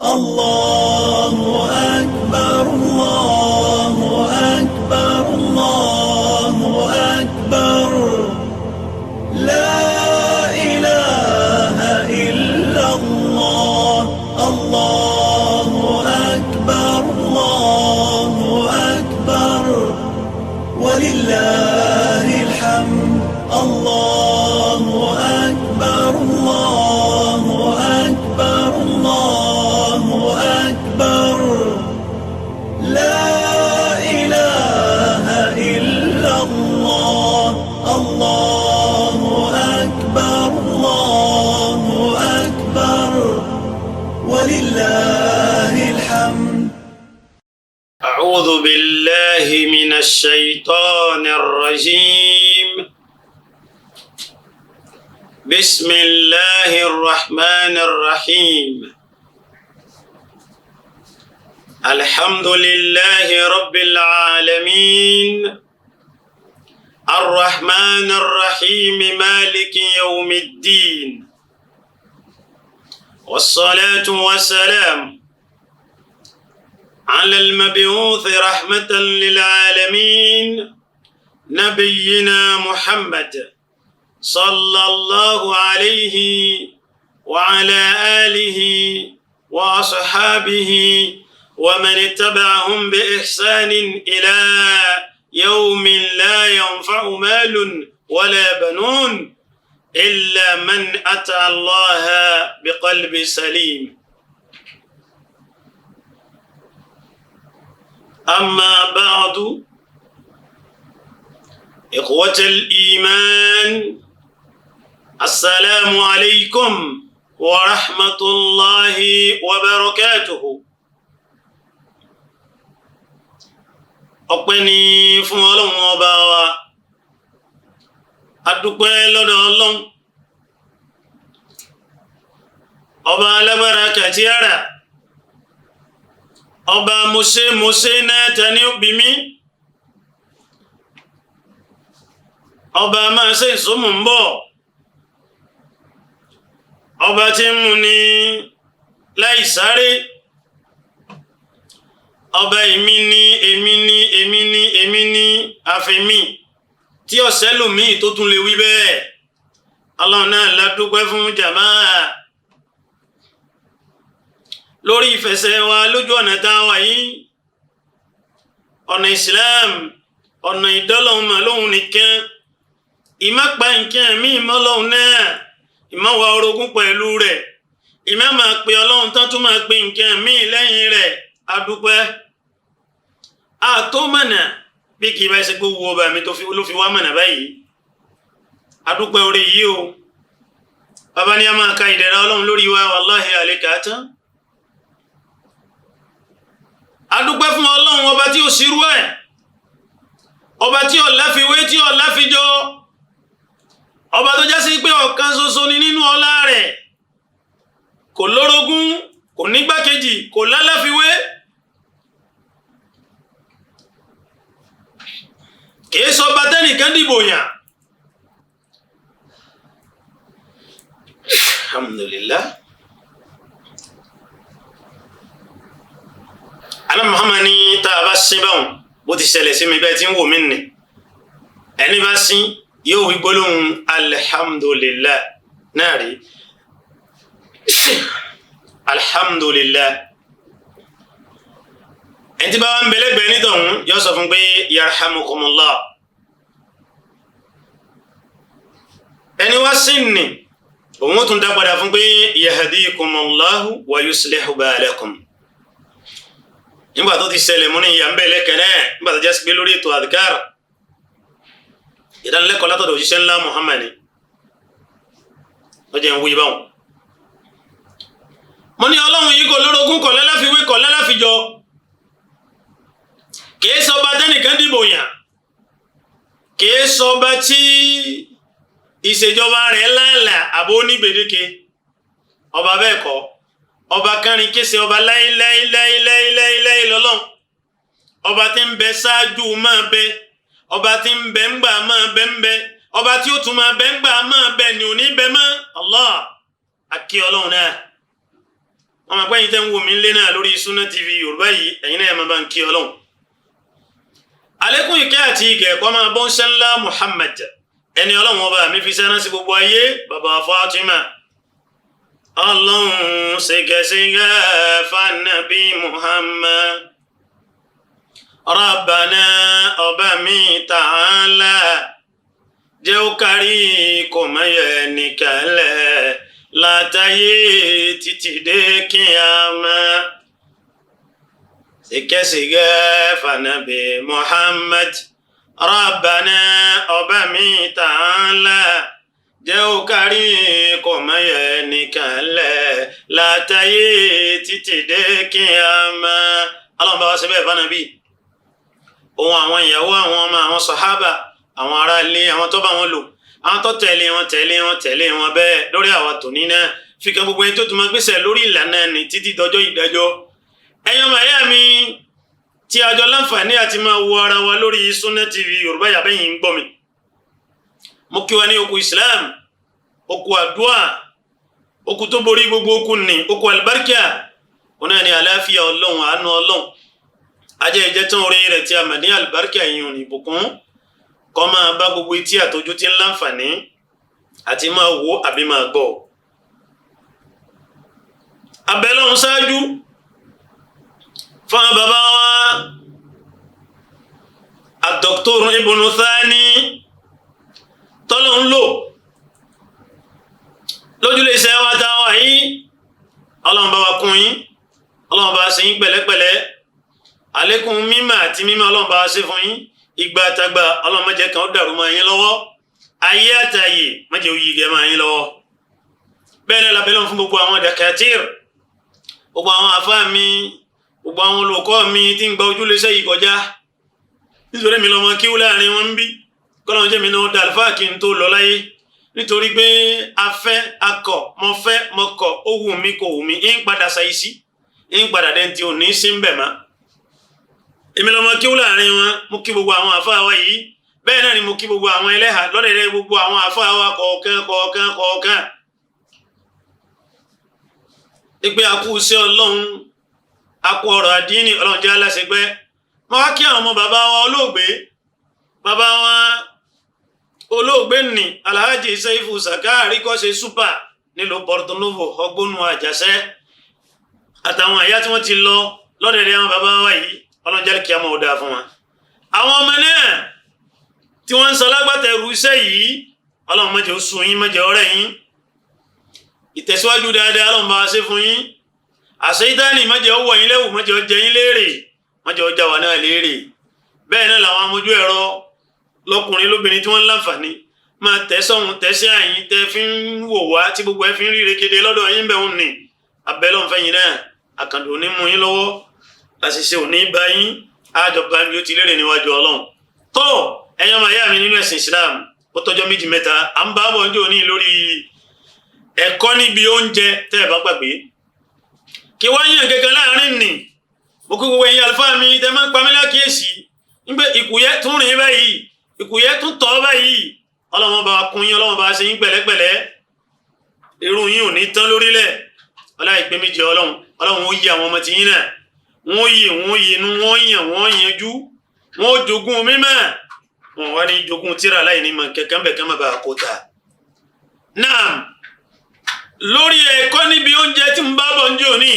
الله أكبر الله أكبر الله أكبر لا إله إلا الله الله أكبر الله أكبر ولله الحمد الله أكبر الله أكبر الله أكبر لا إله إلا الله الله أكبر الله أكبر ولله الحمد. أعوذ بالله من الشيطان الرجيم. بسم الله الرحمن الرحيم. الحمد لله رب العالمين الرحمن الرحيم مالك يوم الدين والصلاة والسلام على المبعوث رحمة للعالمين نبينا محمد صلى الله عليه وعلى آله وأصحابه ومن اتبعهم بإحسان إلى يوم لا ينفع مال ولا بنون إلا من أتى الله بقلب سليم. أما بعد، إخوة الإيمان، السلام عليكم ورحمة الله وبركاته. ọpẹ́ ni fún Ọlọ́run ọba wa, adúpẹ́ lọ́dọ̀ Ọlọ́run ọba alágbára kàtíyàrá, ọba mọ́ṣẹ́ náà tani òbí mi, ọba máa ṣe ìsúnmọ̀ ń bọ̀, ọba tí ń mú ni láì sáré, ọba èmi ni àfẹ̀mí tí ọ̀sẹ́ lòmí tó tún lè wí bẹ́ẹ̀. Allah náà la dúpẹ́ fún jàmáà lórí ìfẹsẹ̀ wa lójú ọ̀nà tá a wà yìí, ọ̀nà Islam, ọ̀nà ìdọ́lọ́hun mọ̀ lóhun nìkan, ìmápa nǹkan ẹ̀mí ìmọ́lọ́hun náà, ìmáwá orogún pẹ̀lú rẹ̀, ìmá máa pe Ọlọ́run tán tún máa pe nǹkan ẹ̀mí lẹ́yìn rẹ̀. Adúpẹ́ àtọ́mọ̀nà bí kì í bá ṣe gbówó ọba mi ló fi wá mọ̀nà báyìí. Adúpẹ́ orí yìí o, bàbá ní a máa ka ìdẹ̀ra Ọlọ́run lórí wa, wàláhì àlékà tán. Adúpẹ́ fún Ọlọ́run ọba tí ó ṣírú ẹ̀, ọba tí ó láfiwé tí ó láfijọ́, ọba tó já sí pé ọ̀kan ṣoṣo ni nínú ọlá rẹ̀, kò lórogún, kò nígbàkejì, kò láláfiwé. Kìí sọ bá tẹ́nìkan dìbò yàn. Alhamdulillah. Ànábì Muhammad ní tá a bá sín báwọn bó ti ṣẹlẹ̀ sí mi bẹ́ẹ̀ tí ń wò mí nì, ẹni bá sín yóò wí gbólóhùn alhamdulillah náà rí. Alhamdulillah. Ẹni tí bá wá ń bẹ̀lẹ́gbẹ̀ẹ́ nítọ̀hún yóò sọ fún pé yarhamukumullah. Ẹni wá sí ní òun tún dá padà fún pé yahdikumullahu wa yuslihu balakum. Nígbà tó ti ṣẹlẹ̀ mú ní ìyà ń bẹ̀lẹ́ kẹ́nẹ́, nígbà tó jẹ́ sí pé lórí ètò adhkar ìdánilẹ́kọ̀ọ́ látọ̀dọ̀ òjíṣẹ́ ńlá Muhammad ó jẹ́ ń wí báwọn. Mo ní Ọlọ́run yìí kò lórogún, kò láláfiwé, kò láláfijọ́, kìí sọba tẹ́nìkan dìbò yàn, kìí sọba tí ìṣèjọba rẹ̀ láàlà àbó ní gbèdéke, ọba bẹ́ẹ̀ kọ́, ọba kárin kése, ọba láíláíláíláíláí lọ́lọ́run, ọba tí ń bẹ ṣáájú máa bẹ, ọba tí ń bẹ ń gbà máa bẹ ń bẹ, ọba tí ó tún máa bẹ ń gbà máa bẹ ní òní bẹ mọ́. Allah akí Ọlọ́run náà ọmọ pẹ́yìn tẹ́ ń wò mí lé náà lórí Sunna TV Yorùbá yìí ẹ̀yin náà máa bá ń kí Ọlọ́run. àlékún ìkẹ́ àti ìgẹ̀ kó máa bọ́ ńṣẹ́ńlá Muhammad ẹni Ọlọ́run ọba mi fi sẹ́rán sí gbogbo ayé bàbá Fatima. Ọlọ́run ṣègẹ́ṣègẹ́ fanabi Muhammad. Rabbana ọba mi ta'ala jẹ́ ó kárí kò má yẹ nìkan lẹ̀ látàyé títí dé kíyámà. Ṣègẹ́ṣègẹ́ fanabi Muhammad. Rabbana ọba mi ta'ala jẹ́ ó kárí kò má yẹ nìkan lẹ̀ látàyé títí dé kíyámà. Ọlọ́run bá wa ṣe bẹ́ẹ̀ fanabi. Ohun àwọn ìyàwó àwọn ọmọ àwọn sàhábà àwọn ará ilé àwọn tó bá wọn lò àwọn tó tẹ̀lé wọn bẹ́ẹ̀ lórí àwa tòní náà fi kan gbogbo ẹni tó tún máa gbèsè lórí ìlànà ní títí dọjọ́ ìdájọ́. ẹ̀yin ọmọ ẹ̀yà mi tí a jọ láǹfààní àti máa wo ara wa lórí Sunna TV Yorùbá yàbẹ́yìn ń gbọ́ mi. mo kí wa ní okùn Islam okùn àdúà okùn tó borí gbogbo okùn ní okùn alibarika ọ̀nà ni àlàáfíà Ọlọ́run àánú Ọlọ́run ajẹ́ ìjẹ́ tán orí rẹ̀ tí a mọ̀ ní alibarika yìí ní ìbùkún kó máa bá gbogbo etí àtọ́jú tí ń láǹfààní àti máa wo àbí máa gbọ́. abẹ́lọ́run ṣáájú fún bàbá wa Dr. Ibn Thani tọ́lọ́ ń lò lójúlé iṣẹ́ wa tá a wà yìí Ọlọ́run bá wa kún yín Ọlọ́run bá ṣe yín pẹ̀lẹ́pẹ̀lẹ́ àlékún mímọ̀ àti mímọ̀ Ọlọ́run bá ṣe fún yín ìgbà àtàgbà Ọlọ́run má jẹ́ kan ó dàrú mọ́ yín lọ́wọ́ ayé àtàyè má jẹ́ ó yí gẹ́ mọ́ yín lọ́wọ́. bẹ́ẹ̀ náà labẹ́lọ́n fún gbogbo àwọn dakatir gbogbo àwọn àfáà mi gbogbo àwọn olùkọ́ mi tí ń gba ojúlé iṣẹ́ yìí kọjá nítorí mi lọ́mọ kíw láàrin wọn ń bí kọ́lọ́n jẹ́ mi náà dá àlùfáà kí n tó lọ láyé nítorí pé afẹ́ akọ̀ mọ́fẹ́ mọ́kọ̀ ó wù mí kò wù mí ń padà ṣàyíṣí ń padà dẹ́ntì òní sí ń bẹ̀ má. èmi lọ́mọ kíw láàrin wọn mo kí gbogbo àwọn àfáà wa yìí bẹ́ẹ̀ náà ni mo kí gbogbo àwọn ẹlẹ́hà lọ́dẹ̀ẹ́dẹ́ gbogbo àwọn àfáà wa kọ̀ọ̀kan ìgbé akú sí Ọlọ́run akú ọ̀rọ̀ àdínì Ọlọ́run jẹ́ aláṣẹgbẹ́ ma wá kí àwọn ọmọ bàbá wa olóògbé ní Alhaji Saifu Saka àríkọ́ṣe súpà nílùú Porto Novo ọgbónú àjàṣẹ́ àtàwọn àyá tí wọ́n ti lọ lọ́dẹ̀dẹ̀ àwọn bàbá wa yìí Ọlọ́run jẹ́ kí a mọ̀ ọ̀dà fún wa. àwọn ọmọ náà tí wọ́n ń sọ lágbàtẹ̀rù iṣẹ́ yìí Ọlọ́run má jẹ́ ó sú yín má jẹ́ ọ̀rẹ́ yín ìtẹ̀síwájú dáadáa Ọlọ́run bá ṣe fún yín àṣeyítánì má jẹ́ ó wọ̀ yín lẹ́wù má jẹ́ ó jẹ yín léèrè má jẹ́ ó já wa náà léèrè. bẹ́ẹ̀ náà làwọn amójú ẹ̀rọ lọ́kùnrin lóbìnrin tí wọ́n ń láǹfààní máa tẹ̀sọ̀hún tẹ̀sí àyín tẹ́ fi ń wò wá tí gbogbo ẹ̀ fi ń ríre kéde lọ́dọ̀ yín bẹ̀ ń nì abẹ́lọ́ fẹ́yìn náà àkàndò ní mú yín lọ́wọ́ àṣìṣe òní bá yín àjọba bí ó ti lérè níwájú Ọlọ́run. tó ẹ̀yin ọmọ ìyá mi nínú ẹ̀sìn Islam ó tọ́jọ́ méjì mẹ́ta à ń bá bọ̀ ní òní lórí ẹ̀kọ́ níbi oúnjẹ tẹ́ ẹ̀ bá gbàgbé kí wá yàn gẹ́gẹ́ láàrin nì mo kí gbogbo ẹ̀yin àlùfáà mi tẹ́ máa ń pa mí lákìyèsí nígbà ìkùyẹ́ tún rìn báyìí ìkùyẹ́ tún tọ́ báyìí Ọlọ́run bá kún yín Ọlọ́run bá ṣe yín pẹ̀lẹ́pẹ̀lẹ́ irun yín ò ní tán lórílẹ̀ ọláìpé méjì Ọlọ́run ó yí àwọn ọmọ tí yín náà wọ́n yí inú wọ́n yàn wọ́n yanjú wọ́n jogún mímọ́ wọn wá ní jogún tíra láì ní mọ̀ kẹ̀kẹ́ ń bẹ̀ kẹ́ mọ̀ bá kó ta. náà lórí ẹ̀kọ́ níbi oúnjẹ tí mo bá bọ̀ ń jò ní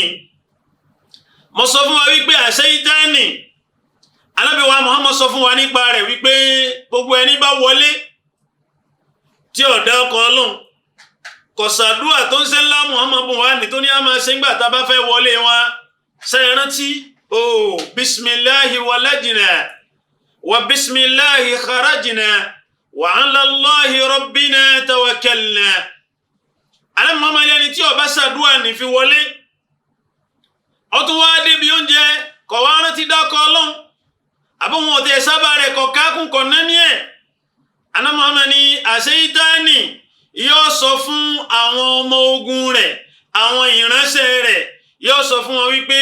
mo sọ fún wa wípé àṣeyítánì Ànábì wa Muhammad sọ fún wa nípa rẹ̀ wípé gbogbo ẹni bá wọlé tí ọ̀dá ọkọ̀ Ọlọ́run kò sàdúà tó ń ṣe ńlá Muhammad bùn wá ní tó ní a máa ṣe ń gbà tá a bá fẹ́ wọlé wa ṣe rántí bismillahi walajna wa bismillahi kharajna wa ala Allahi rabbina tawakkalna. Ànábì Muhammad ẹni tí ó bá ṣàdúà ní fi wọlé ọtún wá débi oúnjẹ kọ̀ wá rántí dákọ̀ Ọlọ́run àbọ̀wọ̀n ọ̀tẹ̀ sábà rẹ̀ kọ̀ kákùn kọ̀ náà ní ẹ̀. Ànábì Muhammad ní àṣeyítánì yóò sọ fún àwọn ọmọ ogun rẹ̀ àwọn ìránṣẹ́ rẹ̀ yóò sọ fún wọn wípé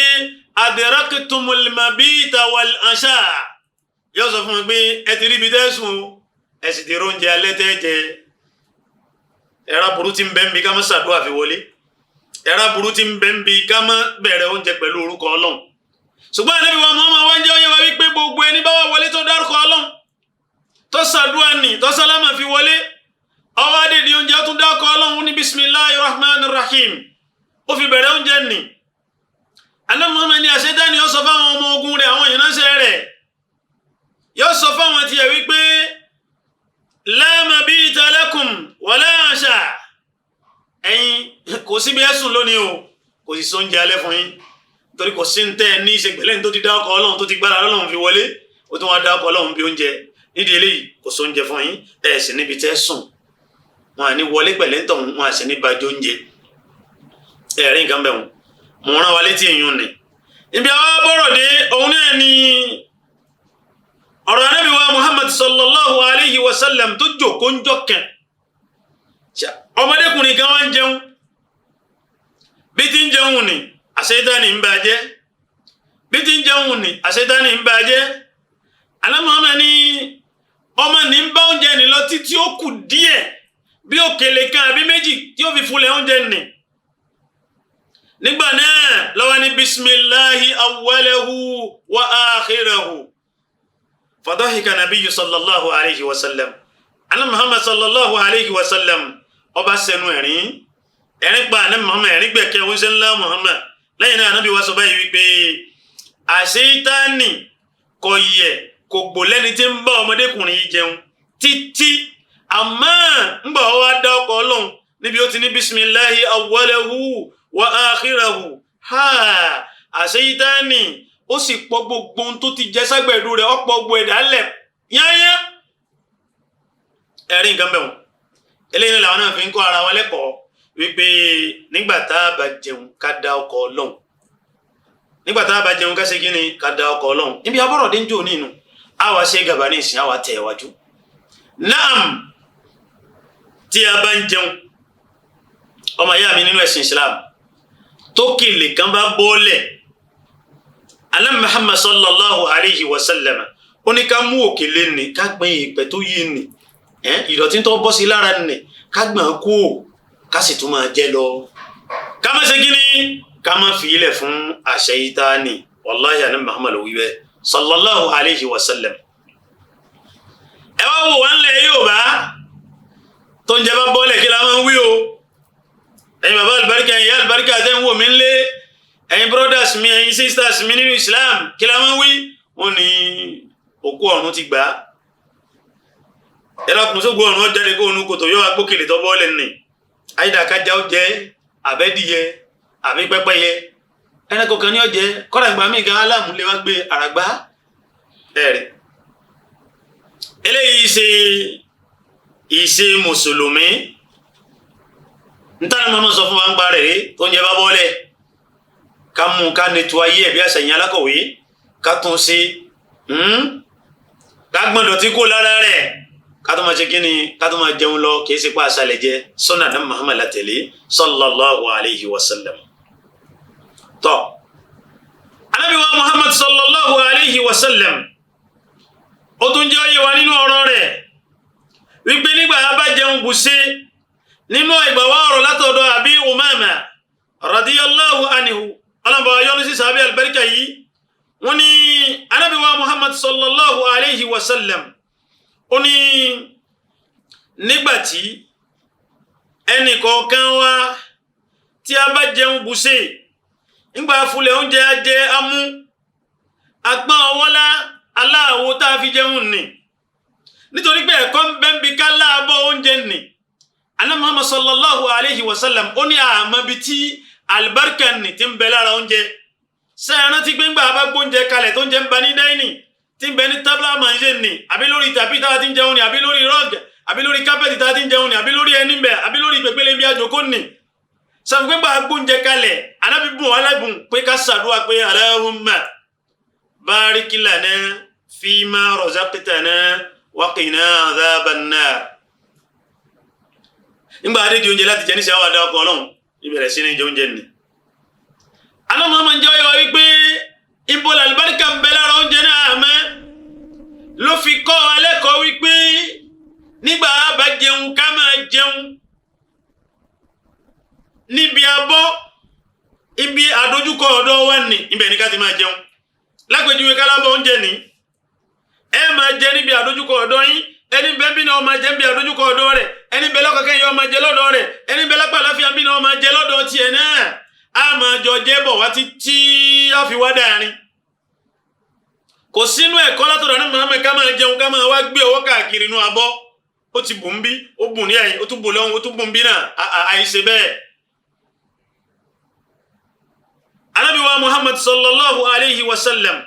adraktumul mabita wal asha yóò sọ fún wọn pé ẹ ti rí ibi tẹ́sùn ẹ sì ti róúnjẹ alẹ́ tẹ́ jẹ ẹ̀rọ burú ti ń bẹ́ ń bí ká má ṣàdúrà fi wọlé ẹ̀rá burú ti ń bẹ ń bi ká má bẹ̀rẹ̀ oúnjẹ pẹ̀lú orúkọ ọlọ́run ṣùgbọ́n ànábì wa Muhammad wá ń jẹ́ oyé wa wípé gbogbo ẹni bá wà wọlé tó dárúkọ ọlọ́run tó ṣàdúrà ní tó sálámà fi wọlé ọwọ́ adédi oúnjẹ tó dárúkọ ọlọ́run ní bismillahir rahmanir rahim ó fi bẹ̀rẹ̀ oúnjẹ nì ànábì Muhammad ní àṣetáni yóò sọ fáwọn ọmọ ogun rẹ̀ àwọn ìránṣẹ́ rẹ̀ yóò sọ fáwọn tiẹ̀ wípé la mabita lakum wala asha ẹ̀yin kò síbi ẹ̀sùn lónìí o kò sì sóúnjẹ alẹ́ fún yín torí kò sí ń tẹ́ ní ìṣègbèlẹ́ni tó ti dá ọkọ̀ ọlọ́run tó ti gbára ọlọ́run fi wọlé ó tún wá dá ọkọ̀ ọlọ́run bí oúnjẹ nídìí eléyìí kò sóúnjẹ fún yín ẹ̀ sì níbi tẹ́ sùn wọn à ní wọlé pẹ̀lẹ́ ń tọ̀hún wọn à sì ní bàjẹ́ oúnjẹ ẹ̀rí nǹkan bẹ̀ wọn mo rán wa létí èèyàn ni ibi àwọn bọ́rọ̀ dé òun náà ni ọ̀rọ̀ Ànábì wa Muhammad sallallahu alayhi wa sallam tó jòkó ń jọ kàn ọmọdékùnrin kan wá ń jẹun bí ti ń jẹun ni àṣetánì ń bàjẹ́ bí ti ń jẹun ni àṣetánì ń bàjẹ́ alámọ̀ọ́mọ́ ni ọmọ ní ń bá oúnjẹ ní lọ títí ó kù díẹ̀ bí òkèlè kan àbí méjì tí ó fi fúnlẹ̀ oúnjẹ nì nígbà náà lọ́wọ́ ní bisimilahi awwalahu wa akhirahu fadahika nabiyyu sallallahu alayhi wa sallam ana Muhammad sallallahu alayhi wa sallam ọba sẹnu ẹ̀rín pa ana Muhammad ẹ̀rín gbẹ̀kẹ́ wọ́n ńlá Muhammad lẹ́yìn náà anábì wa sọ báyìí wípé àṣetáni kò yẹ kò gbò lẹ́ni tí ń bá ọmọdékùnrin yìí jẹun títí àmọ́ ń bọ̀ wá dá ọkọ̀ ọlọ́run níbi ó ti ní bisimilahi awwalahu wa akhirahu ha àṣetáni ó sì pọ̀ gbogbo ohun tó ti jẹ ságbẹ̀dú rẹ̀ ọ̀pọ̀ gbogbo ẹ̀dá lẹ̀ yányá ẹ̀rí nǹkan bẹ̀rù eléyìí làwọn náà fi ń kọ́ ara wa lẹ́kọ̀ọ́ wípé nígbà tá a bá jẹun ká dá ọkọ̀ ọlọ́run nígbà tá a bá jẹun ká ṣe kí ni ká dá ọkọ̀ ọlọ́run níbi abọ́rọ̀ dé ń jò nínú àwa ṣe gàbà ní ìsìn àwa tẹ̀ wájú naam tí a bá ń jẹun ọmọ ìyá mi nínú ẹ̀sìn Islam tó kìlì kan bá bọ́ọ̀lẹ̀ Ànábì Muhammad sallallahu alayhi wa sallam ó ní ká mú òkèlè nì ká gbìn ìpẹ́ tó yé nì ìdọ̀tí tó bọ́ sí lára nì ká gbọ̀n kú ká sì tún máa jẹ lọ ká má ṣe kíni ká má fi ilẹ̀ fún àṣeyítánì wàláhì Ànábì Muhammad wí bẹ́ẹ̀ sallallahu alayhi wa sallam ẹ wá wò wọ́n lẹ̀ Yorùbá tó ń jẹ bá bọ́ọ̀lẹ̀ kí la máa ń wí o ẹ̀yin bàbá àlùbáríkà ẹ̀yin àlùbáríkà tẹ́ ń wò mí lé ẹ̀yin brothers mi ẹ̀yin sisters mi nínú Islam kí la máa ń wí wọ́n ní òkú ọ̀run ti gbà á ẹlọ́kùn sógbó ọ̀run ọjáde kó onú kòtò yóò agbókèlè tọ́ bọ́ọ̀lẹ̀ nì àyídàkájá ó jẹ́ àbẹ́dìyẹ àbí pẹ́pẹ́yẹ ẹranko kan ní ọjẹ́ kọ́dà ìgbà míì gan aláàmú lè wá gbé àràgbá ẹ̀rẹ̀ eléyìí ṣe ìṣe mùsùlùmí ntàní mọ́mọ́ sọ fún wa ń gba rẹ̀ rí tó ń jẹ bá bọ́ọ̀lẹ̀ ká mú ká netu ayé ẹ̀ bí àṣàyàn alákọ̀wé ká tún sí ká gbọ́n dọ̀tí kó lára rẹ̀ ká tó máa ṣe kí ni ká tó máa jẹun lọ kì í ṣe pa àṣàlẹ̀ jẹ sọ́nà náà Muhammad látẹ̀lé sallallahu alayhi wa sallam. tọ́ Ànábì wa Muhammad sallallahu alayhi wa sallam ó tún jẹ́ òye wa nínú ọ̀rọ̀ rẹ̀ wípé nígbà bá jẹun bùṣe nínú ìgbàwá ọ̀rọ̀ látọ̀dọ̀ Abi Umama radiyallahu anhu ọlọ́mọ yọ́nú sí sàbí albarka yìí wọ́n ní Ànábì wa Muhammad sallallahu alayhi wa sallam ó ní nígbàtí ẹnì kọ̀ọ̀kan wa tí a bá jẹun bùṣe nígbà fúlẹ̀ oúnjẹ ajẹ́ amú agbọ́n ọwọ́lá aláàwò tá a fi jẹun nì nítorí pé ẹ̀kọ́ ń bẹ́ ń bi ká láàbọ̀ oúnjẹ nì Ànábì Muhammad sallallahu alayhi wa sallam ó ní àmọ́ bí tí alibarika nì ti ń bẹ lára oúnjẹ sẹ́yìn rántí pé ńgbà bá gbóúnjẹ kalẹ̀ tó ń jẹ ń ba ní dáínì tí ń bẹ ní tábìlà màáṣe nì àbí lórí tàbí tá a ti ń jẹun nì àbí lórí rọ́ọ̀gì àbí lórí kápẹ́tì tá a ti ń jẹun nì àbí lórí ẹni bẹ̀ àbí lórí pèpele bí àjòkó nì sàmì pé gbà gbóúnjẹ kalẹ̀ Ànábì bùn alágùn pé ká ṣàdúrà pé Allahumma barik lana fima razaqtana wa qina adhaban nar nígbà adé di oúnjẹ láti jẹ ní sẹ́wọ́n àdáwọ̀ ọlọ́run ìbẹ̀rẹ̀ sí ní jẹ oúnjẹ nì alọ́mọ máa ń jẹ́ ọyọ́ wípé ibo làlùbáríkà ń bẹ lára oúnjẹ náà àmọ́ ló fi kọ́ alẹ́kọ̀ọ́ wípé nígbà bá jẹun ká máa jẹun níbi abọ́ wa ní ibẹ̀ ní ká ti máa jẹun lápèjúwe kálábọ̀ oúnjẹ ní ẹ máa jẹ níbi àdójúkọ ọ̀dọ̀ yín ẹni bẹ́ẹ̀ bí náà máa jẹ níbi àdójúkọ ọ̀dọ̀ rẹ̀ ẹni bẹ́ẹ̀ lọ́kọ̀ọ́kẹ́ yọ máa jẹ lọ́dọ̀ rẹ̀ ẹni bẹ́ẹ̀ lápá àláfíà bí náà máa jẹ lọ́dọ̀ tiẹ̀ náà a máa jọ jẹ́ bọ̀ wá títí á fi wá dáárín kò sínú ẹ̀kọ́ látọ̀dọ̀ ní Muhammad ká máa jẹun ká máa wá gbé ọwọ́ káàkiri inú abọ́ ó ti bùn bí ó bùn ní ẹ̀yìn ó tún bùn lọ́hùn ó tún bùn bí náà àìṣe bẹ́ẹ̀. Ànábì wa Muhammad sallallahu alayhi wa sallam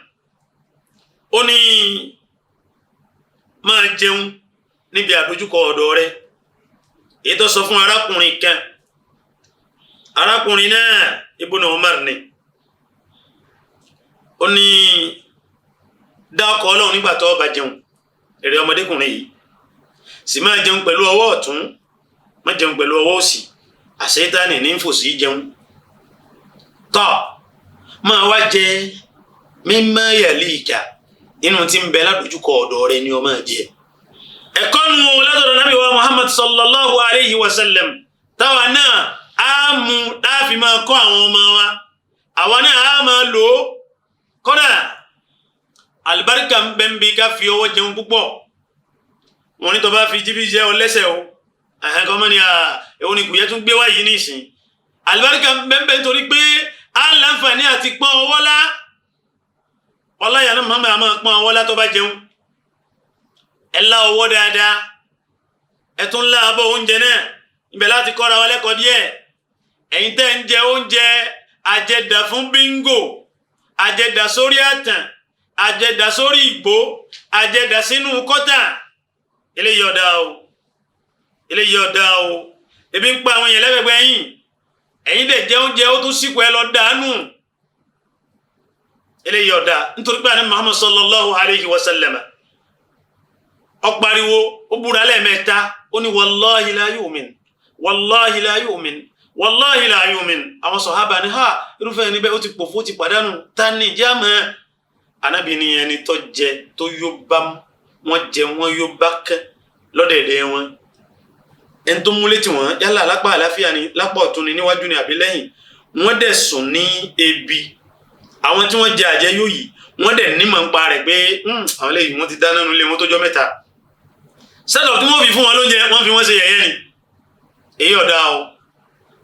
ó ní máa jẹun níbi àdójúkọ ọ̀dọ̀ rẹ̀ èyí tó sọ fún arákùnrin kan arákùnrin náà Ibn Umar ni ó ní dákọ̀ ọlọ́run nígbà tó bá jẹun èrè ọmọdékùnrin yìí sì máa jẹun pẹ̀lú ọwọ́ ọ̀tún má jẹun pẹ̀lú ọwọ́ òsì àṣetánì ní fòsí jẹun tọ́ máa wá jẹ mímọ́ yẹ̀lì ìjà inú tí ń bẹ ládójúkọ ọ̀dọ̀ rẹ ni ó máa jẹ ẹ̀kọ́ nu látọ̀dọ̀ Nábì wa Muhammad sallallahu alayhi wa sallam táwa náà á mú láàfi máa kọ́ àwọn ọmọ wa àwa náà á máa lò ó kọ́dà alibarika ń bẹ ń bi ká fi ọwọ́ jẹun púpọ̀ wọn ní tó bá fi jíbi jẹ́ ọlẹ́sẹ̀ o àhẹ́kọ́ mọ́ ni ẹ̀wọ́n ni kùyẹ́ tún gbé wá yìí nísìn alibarika ń bẹ ń bẹ nítorí pé á láǹfààní àti pọ́n ọwọ́ lá ọláyà náà Muhammad àmọ́ pọ́n ọwọ́ lá tó bá jẹun ẹ lá ọwọ́ dáadáa ẹ tún lá abọ́ oúnjẹ náà ibẹ̀ láti kọ́ra wa lẹ́kọ̀ọ́ díẹ̀ ẹ̀yin tẹ́ ń jẹ oúnjẹ àjẹdà fún bíngò àjẹdà sórí àtàn àjẹdà sórí ìgbó àjẹdà sínú kọ́tà eléyìí ọ̀dà o eléyìí ọ̀dà o ebi ń pa àwọn èèyàn lẹ́gbẹ̀gbẹ̀ yín ẹ̀yin dẹ̀ jẹ oúnjẹ ó tún síkù ẹ lọ dànù eléyìí ọ̀dà nítorí pé ànábì Muhammad sallallahu alayhi wa sallam ó pariwo ó búra lẹ́ẹ̀mẹ́ta ó ní wallahi la yu'min wallahi la yu'min wallahi la yu'min àwọn sọ̀hábà ní ha irúfẹ́ ẹni bẹ́ẹ̀ ó ti pòfó ti pàdánù ta ni jámẹ́ Ànábì ní ẹni tó jẹ tó yó bá wọn jẹ wọn yó bá kẹ́ lọ́dẹ̀ẹ̀dẹ̀ wọn ẹni tó múlé tí wọ́n yálà lápá àláfíà ni lápá ọ̀tún ni níwájú ni àbí lẹ́yìn wọ́n dẹ̀ sùn ní ebi àwọn tí wọ́n jẹ àjẹ yóò yìí wọ́n dẹ̀ nímọ̀ ń pa rẹ̀ pé àwọn lẹ́yìn wọ́n ti dáná nulé wọn tó jọ mẹ́ta sẹ́lọ̀ tí wọ́n fi fún wọn lóúnjẹ wọ́n fi wọ́n ṣe yẹ̀yẹ́ ni èyí ọ̀dà o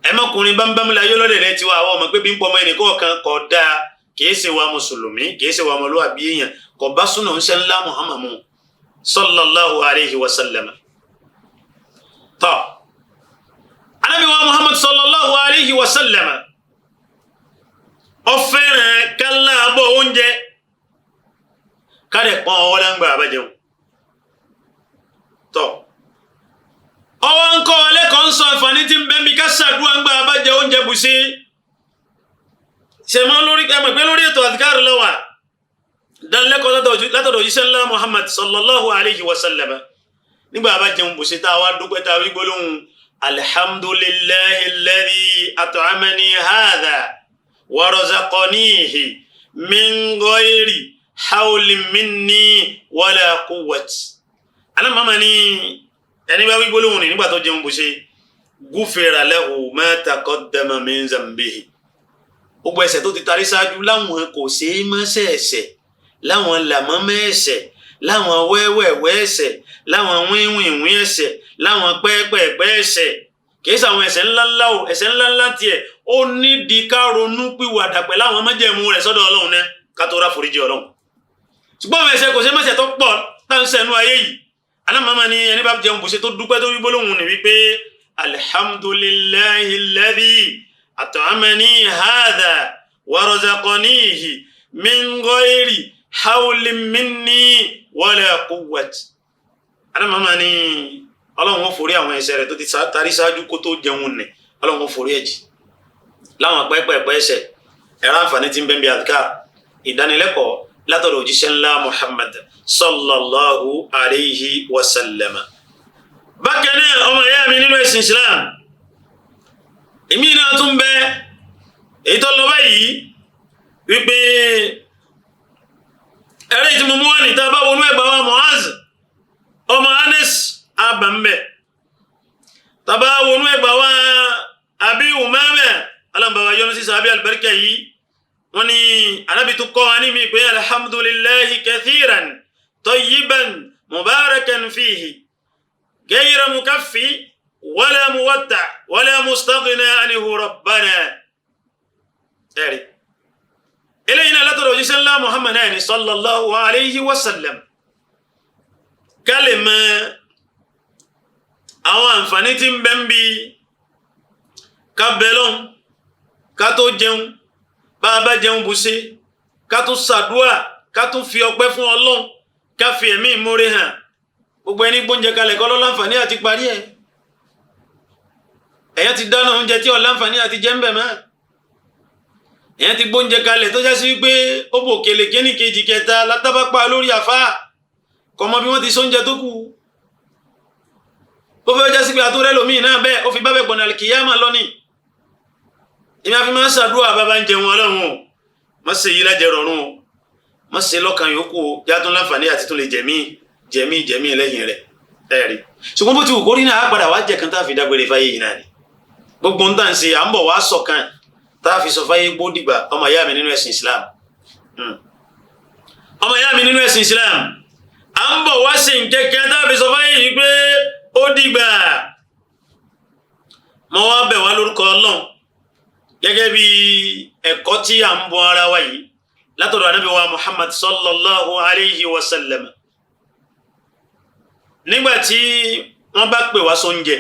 ẹmọkùnrin bámbámú la yọ lọ́dẹ̀dẹ̀ tiwa àwọn ọmọ pé bí ń pọ̀ ọmọ ẹnì kọ̀ọ̀kan kọ̀ dáa kìí ṣe wa mùsùlùmí kìí ṣe wa ọmọlúwàbí èèyàn kò bá súnà ń ṣe ńlá Muhammadu sallallahu alayhi wa sallam tọ́ Ànábì wa Muhammad sallallahu alayhi wa sallam ó fẹ́ràn kálá abọ́ oúnjẹ kárẹ̀ pọ́n ọwọ́ láǹgbà àbájẹun tọ́ ọwọ́ ń kọ́ ọlẹ́kọ̀ọ́ ń sọ àǹfààní tí ń bẹ́ mi ká ṣàdúrà ń gbà àbájẹ oúnjẹ bùsí ṣẹ̀mọ́ lórí ẹmọ̀ pé lórí ètò àdìkárì lọ́wà dánilẹ́kọ̀ọ́ látọ̀dọ̀ òjíṣẹ́ ńlá Muhammad sallallahu alayhi wa sallam nígbà àbájẹun bùsí tá a wá dúpẹ́ tá a wí gbólóhùn alhamdulillahi alladhi at'amani hadha wa razaqanihi min ghayri hawlin minni wala quwwati alámàmá ní ẹni bá wí gbólóhùn ní nígbà tó jẹun bó ṣe gufira lahu ma taqaddama min zambihi gbogbo ẹ̀ṣẹ̀ tó ti tarí ṣáájú láwọn kò ṣe é mọ́ṣẹ́ ẹ̀ṣẹ̀ láwọn làmọ́mọ́ ẹ̀ṣẹ̀ láwọn wẹ́wẹ́wẹ́ ẹ̀ṣẹ̀ láwọn wíwìnwín ẹ̀ṣẹ̀ láwọn pẹ́ẹ́pẹ́ẹ́pẹ́ ẹ̀ṣẹ̀ kìí ṣe àwọn ẹ̀ṣẹ̀ ńláńlá o ẹ̀ṣẹ̀ ńláńlá tiẹ̀ ó nídìí ká ronú pìwàdà pẹ̀lú àwọn májẹ̀mú rẹ̀ sọ́dọ̀ Ọlọ́run náà ká tó ráforíjì Ọlọ́run ṣùgbọ́n àwọn ẹ̀ṣẹ̀ kò ṣe mọ́ṣẹ̀ tó pọ̀ táǹṣẹ̀nú ayé yìí alámàmá ni ẹni bá jẹun bùṣe tó dúpẹ́ tó wí gbólóhùn ní wípé alhamdulillahi alladhi at'amani hadha wa razaqanihi min ghayri hawlin minni wala quwwati alámàmá ni Ọlọ́run ó forí àwọn ẹ̀ṣẹ̀ rẹ̀ tó ti tarí ṣáájú kó tó jẹun nì Ọlọ́run ó forí ẹ̀jì láwọn pẹ́pẹ́pẹ́ ẹ̀ṣẹ̀ ẹ̀rọ àǹfààní tí ń bẹ bí àdìká ìdánilẹ́kọ̀ọ́ látọ̀dọ̀ òjíṣẹ́ ńlá Muhammad sallallahu alayhi wa sallam. Bákan náà ọmọ ìyá mi nínú ẹ̀sìn Islam èmi náà tún bẹ èyí tó lọ báyìí wípé ẹ̀rẹ́ tí mo mú wá níta bá wọnú ẹgbà wa Mu'az ọmọ Anas abambẹ tàbá wọnú ẹgbà wa Abi Umama alambawa yọ́nú sí sàbí albarka yìí wọ́n ní Ànábì tó kọ́ wa ní mi pé alhamdulillahi kathiran tayyiban mubarakan fihi ghayra mukaffi wala muwadda wala mustaghna anhu rabbana ẹ̀rí eléyìí náà látọ̀dọ̀ òjíṣẹ́ ńlá Muhammad náà ní sallallahu alayhi wa sallam ká lè mọ àwọn àǹfààní tí ń bẹ ń bí ká bẹ̀lọ́n ká tó jẹun bá a bá jẹun bù sí ká tó ṣàdúà ká tó fi ọpẹ́ fún Ọlọ́run ká fi ẹ̀mí ìmoore hàn gbogbo ẹni gbóúnjẹ kalẹ̀ kọ́ lọ́láǹfààní àti parí ẹ̀ ẹ̀yàn ti dáná oúnjẹ tí ọ̀láǹfààní àti jẹ́ ń bẹ̀ mọ́ èyàn ti gbóúnjẹ kalẹ̀ tó já sí wípé ó bò kèlè kéní kejì kẹta látàbápá lórí àfáà kọmọ bí wọ́n ti sóúnjẹ tó kù ó fẹ́ já sí pé àtúrẹ́ lòmíì náà bẹ́ẹ̀ ó fi bábẹ̀ gbọ̀nà kìyàmà lọ́nì èmi àfi máa ń ṣàdúrà bàbá ń jẹun Ọlọ́run o má ṣe yí lájẹ rọrùn o má ṣe lọ́kàn yòókù o játún láǹfààní àti tó lè jẹ̀mí lẹ́yìn rẹ̀ ẹ̀rí ṣùgbọ́n bó ti wù kórí náà á padà wá jẹ kan tá a fi dágbére fáyé yìí náà ni gbogbo ń tà ń ṣe à ń bọ̀ wá ṣọ̀kan tá a fi sọ fáyé gbó dìgbà ọmọ ìyá mi nínú ẹ̀sìn Islam ọmọ ìyá mi nínú ẹ̀sìn Islam à ń bọ̀ wá sí nkẹ́kẹ́ tá a fi sọ fáyé yìí pé ó dìgbà mo wá bẹ̀ wá lórúkọ Ọlọ́run gẹ́gẹ́ bí ẹ̀kọ́ tí à ń bọ̀ ara wa yìí látọ̀dọ̀ Ànábì wa Muhammad sallallahu alayhi wa sallam nígbà tí wọ́n bá pè wá sóúnjẹ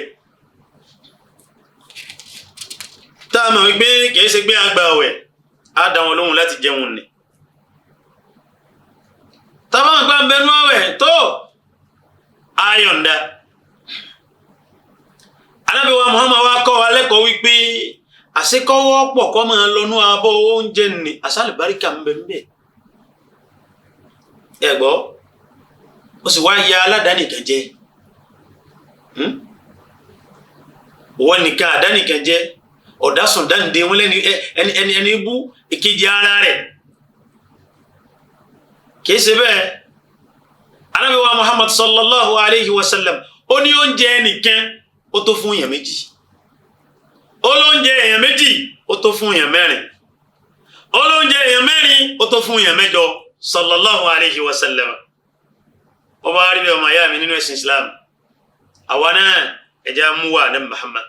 tá a mọ̀ wípé kìí ṣe gbé àgbà ọ̀wẹ̀ á dá wọn lóhùn láti jẹun ni tábà ń gbá ń bẹnu ọ̀wẹ̀ tó ayọ̀ǹda Ànábì wa Muhammad wa kọ́ wa lẹ́kọ̀ọ́ wípé àṣekọ́wọ́ pọ̀ kọ́ máa lọ́nú abọ́ oúnjẹ ni àṣàlùbáríkà ń bẹ níbẹ̀ ẹ̀gbọ́ ó sì wá ya aládàánìkan jẹ wọ́n nìkan àdánìkan jẹ ọ̀dásùn dáǹde wọn lẹ́ni ẹni bú ìkejì ara rẹ̀ kìí ṣe bẹ́ẹ̀ Ànábì wa Muhammad sallallahu alayhi wa sallam ó ní oúnjẹ ẹnìkan ó tó fún èèyàn méjì olóúnjẹ èèyàn méjì ó tó fún èèyàn mẹ́rin olóúnjẹ èèyàn mẹ́rin ó tó fún èèyàn mẹ́jọ sallallahu alayhi wa sallam ọba aríbẹ ọmọ ayá mi nínú ẹ̀sìn Islam àwa náà ẹjẹ́ mú wà ní Muhammad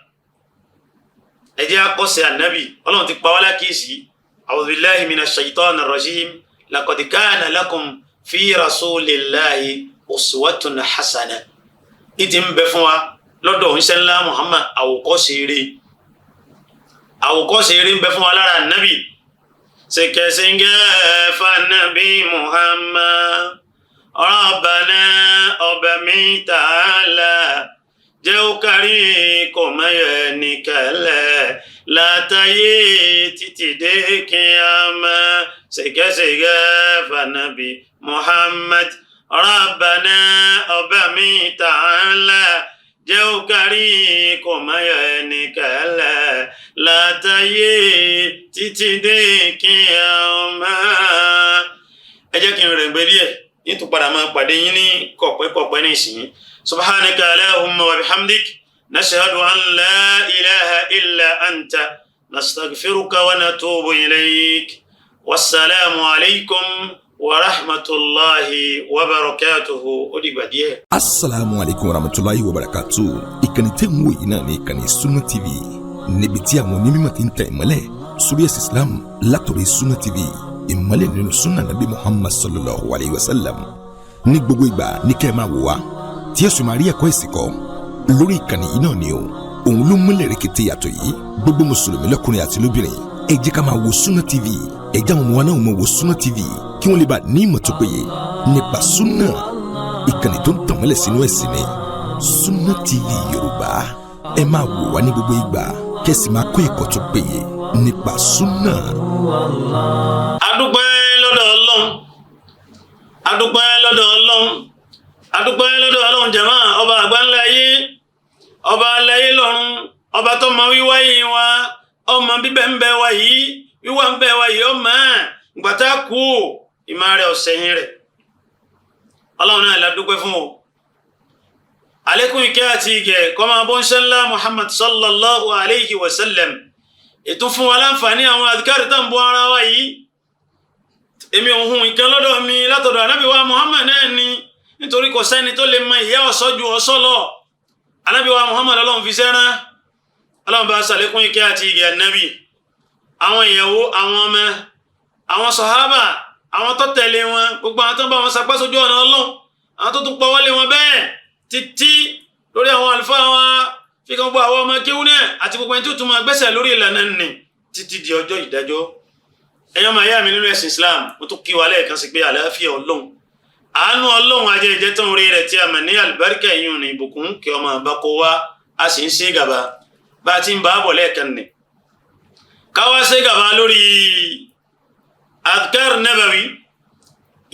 ẹjẹ́ akọ́sẹ̀ ànábì Ọlọ́run ti pa wá lákìsí a'udhu billahi minash shaitanir rajim laqad kana lakum fi rasulillahi uswatun hasana ìtì ń bẹ fún wa lọ́dọ̀ òǹṣẹ́ ńlá Muhammad àwòkọ́ṣe eré ń bẹ fún wa lára ànábì ṣèkẹsìngẹ́ fanabi Muhammad Rabbana ọba mi ta'ala jẹ́ ó kárí kò mẹ́yẹ nìkẹ́lẹ̀ látàyé títí dé kíyámà ṣèkẹsìngẹ́ fanabi Muhammad Rabbana ọba mi ta'ala jẹ́ ó kárí kò mẹ́yẹ nìkẹ́lẹ̀ látàyé títí dé kíyámà. ẹ jẹ́ kí n rẹ̀ gbé díẹ̀ yìí padà máa pàdé yín ní kọ̀pẹ́kọ̀pẹ́ ní ìsìn subhanaka allahumma wa bihamdik nashhadu an la ilaha illa anta nastaghfiruka wa natubu ilayk wassalamu alaykum wa rahmatulahi wa barakatuhu ó dìgbà díẹ̀. asalaamu alaykum wa rahmatulahi wa barakatuhu ìkànnì tẹ́ ń wò yìí náà ní ìkànnì Sunna TV níbi tí àwọn onímọ̀ ti ń tẹ̀ ìmọ́lẹ̀ sórí ẹ̀sìn Islam látọ̀rí Sunna TV ìmọ́lẹ̀ nínú sunna nabi Muhammad sallallahu alayhi wa sallam ní gbogbo ìgbà ní kẹ́ ẹ máa wò wá tí ẹ sì máa rí ẹ̀kọ́ ẹ̀sìn kọ́ lórí ìkànnì yìí náà ni o òun ló múlẹ̀ rẹ̀kẹ̀tẹ̀ yàtọ̀ yìí gbogbo mùsùlùmí lọ́kùnrin àti lóbìnrin ẹ jẹ́ ká máa wo Sunna TV ẹ jẹ́ àwọn ọmọ wa náà máa wo Sunna TV kí wọ́n lè bá ní ìmọ̀ tó péye nípa sunna ìkànnì tó ń tàn mọ́lẹ̀ sínú ẹ̀sìn ni Sunna TV Yorùbá ẹ máa wò wá ní gbogbo ìgbà kẹ́sì máa kó ẹ̀kọ́ tó péye nípa sunna. adúpẹ́ lọ́dọ̀ Ọlọ́run adúpẹ́ lọ́dọ̀ Ọlọ́run adúpẹ́ lọ́dọ̀ Ọlọ́run jàmá ọba àgbáńlá ayé ọba aláyé lọ́run ọba tó mọ wíwáyé wa ọmọ bíbẹ̀ ń bẹ wa yìí wíwá ń bẹ wa yìí ọmọ gbàtà kú ìmọ̀ rẹ̀ ọ̀sẹ̀yìn rẹ̀ Ọlọ́run náà la dúpẹ́ fún o àlékún ìkẹ́ àti ìgẹ̀ kó máa bọ́ ńṣẹ́ ńlá Muhammad sallallahu alayhi wa sallam ètò fún wa láǹfààní àwọn àdìkárì tó ń bọ́ ara wa yìí èmi ò hun nǹkan lọ́dọ̀ mi látọ̀dọ̀ ànábì wa Muhammad náà ni nítorí kò sẹ́ni tó lè mọ ìyá ọ̀ṣọ́ ju ọ̀ṣọ́ lọ ànábì wa Muhammad ọlọ́run fi sẹ́rán ọlọ́run bá ṣàlékún ìkẹ́ àti ìgẹ̀ ànábì àwọn ìyàwó àwọn ọmọ àwọn sàhábà àwọn tó tẹ̀lé wọn gbogbo àwọn tó ń bá wọn sapá sójú ọ̀nà ọlọ́run àwọn tó tún pọ̀wọ́lé wọn bẹ́ẹ̀ títí lórí àwọn àlùfáà wa fi kan gbọ́ àwọn ọmọ kéwú náà àti gbogbo ẹni tó tún máa gbẹ́sẹ̀ lórí ìlànà nì títí di ọjọ́ ìdájọ́ ẹ̀yọ́ máa yá mi nínú ẹ̀sìn Islam mo tún kí wa lẹ́ẹ̀kan sí pé àlàáfíà ọlọ́run àánú ọlọ́run ajẹ́ ìjẹ́ tán orí rẹ̀ tí a mọ̀ ní àlùbáríkà ìyún ní ìbùkún kí ọmọ àbákọ wa a sì ń ṣe gàba bá a ti ń bá a bọ̀ lẹ́ẹ̀kan nì káwá ṣe gàba lórí adhkar nabawi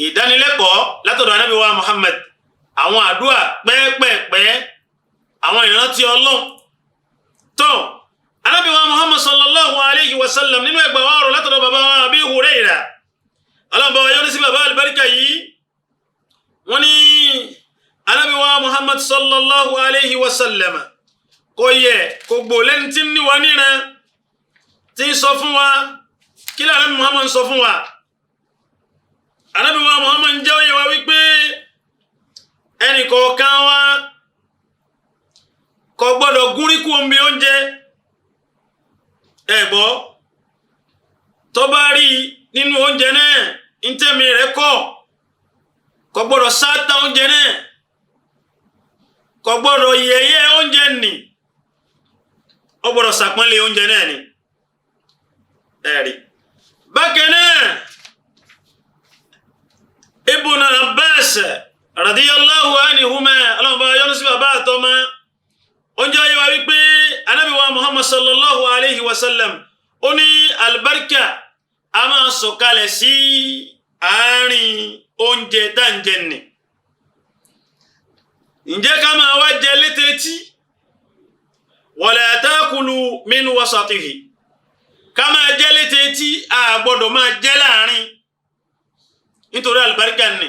ìdánilẹ́kọ̀ọ́ látọ̀dọ̀ anábì wa Muhammad àwọn àdúà pẹ́ẹ́pẹ́ẹ́pẹ́ àwọn ìrántí ọlọ́run tó anábì wa Muhammad sallallahu alayhi wa sallam nínú ẹgbà wa ọ̀rọ̀ látọ̀dọ̀ bàbá wa Abi Huraira ọlọ́run bá wa yọ́nú sí bàbá albarka yìí wọ́n ní anábì wa Muhammad sallallahu alayhi wa sallam kò yẹ kò gbò lẹ́ni tí ní wa níran tí ń sọ fún wa kí lè anábì Muhammad sọ fún wa anábì wa Muhammad jẹ́ òye wa wípé ẹnì kọ̀ọ̀kan wa kò gbọ́dọ̀ gúnríkù omi oúnjẹ ẹ̀gbọ́ tó bá rí nínú oúnjẹ náà ń tẹ́mi rẹ̀ kò gbọ́dọ̀ sáta oúnjẹ náà kò gbọ́dọ̀ yẹ̀yẹ́ oúnjẹ nì ó gbọ́dọ̀ sàpọ́nlé oúnjẹ náà ni ẹ̀rí bákan náà Ibn Abbas radiyallahu anhuma ọlọ́mọba yọ́nú sí bàbá àtọ́mọ́ oúnjẹ ayé wa wípé anábì wa Muhammad sallallahu alayhi wa sallam ó ní albarka a máa sọ̀kalẹ̀ sí àárín oúnjẹ dáǹjẹ nì ǹjẹ́ ká máa wá jẹ létetí wala takulu min wasatihi ká máa jẹ létetí a gbọ́dọ̀ máa jẹ láàrin nítorí albarka nì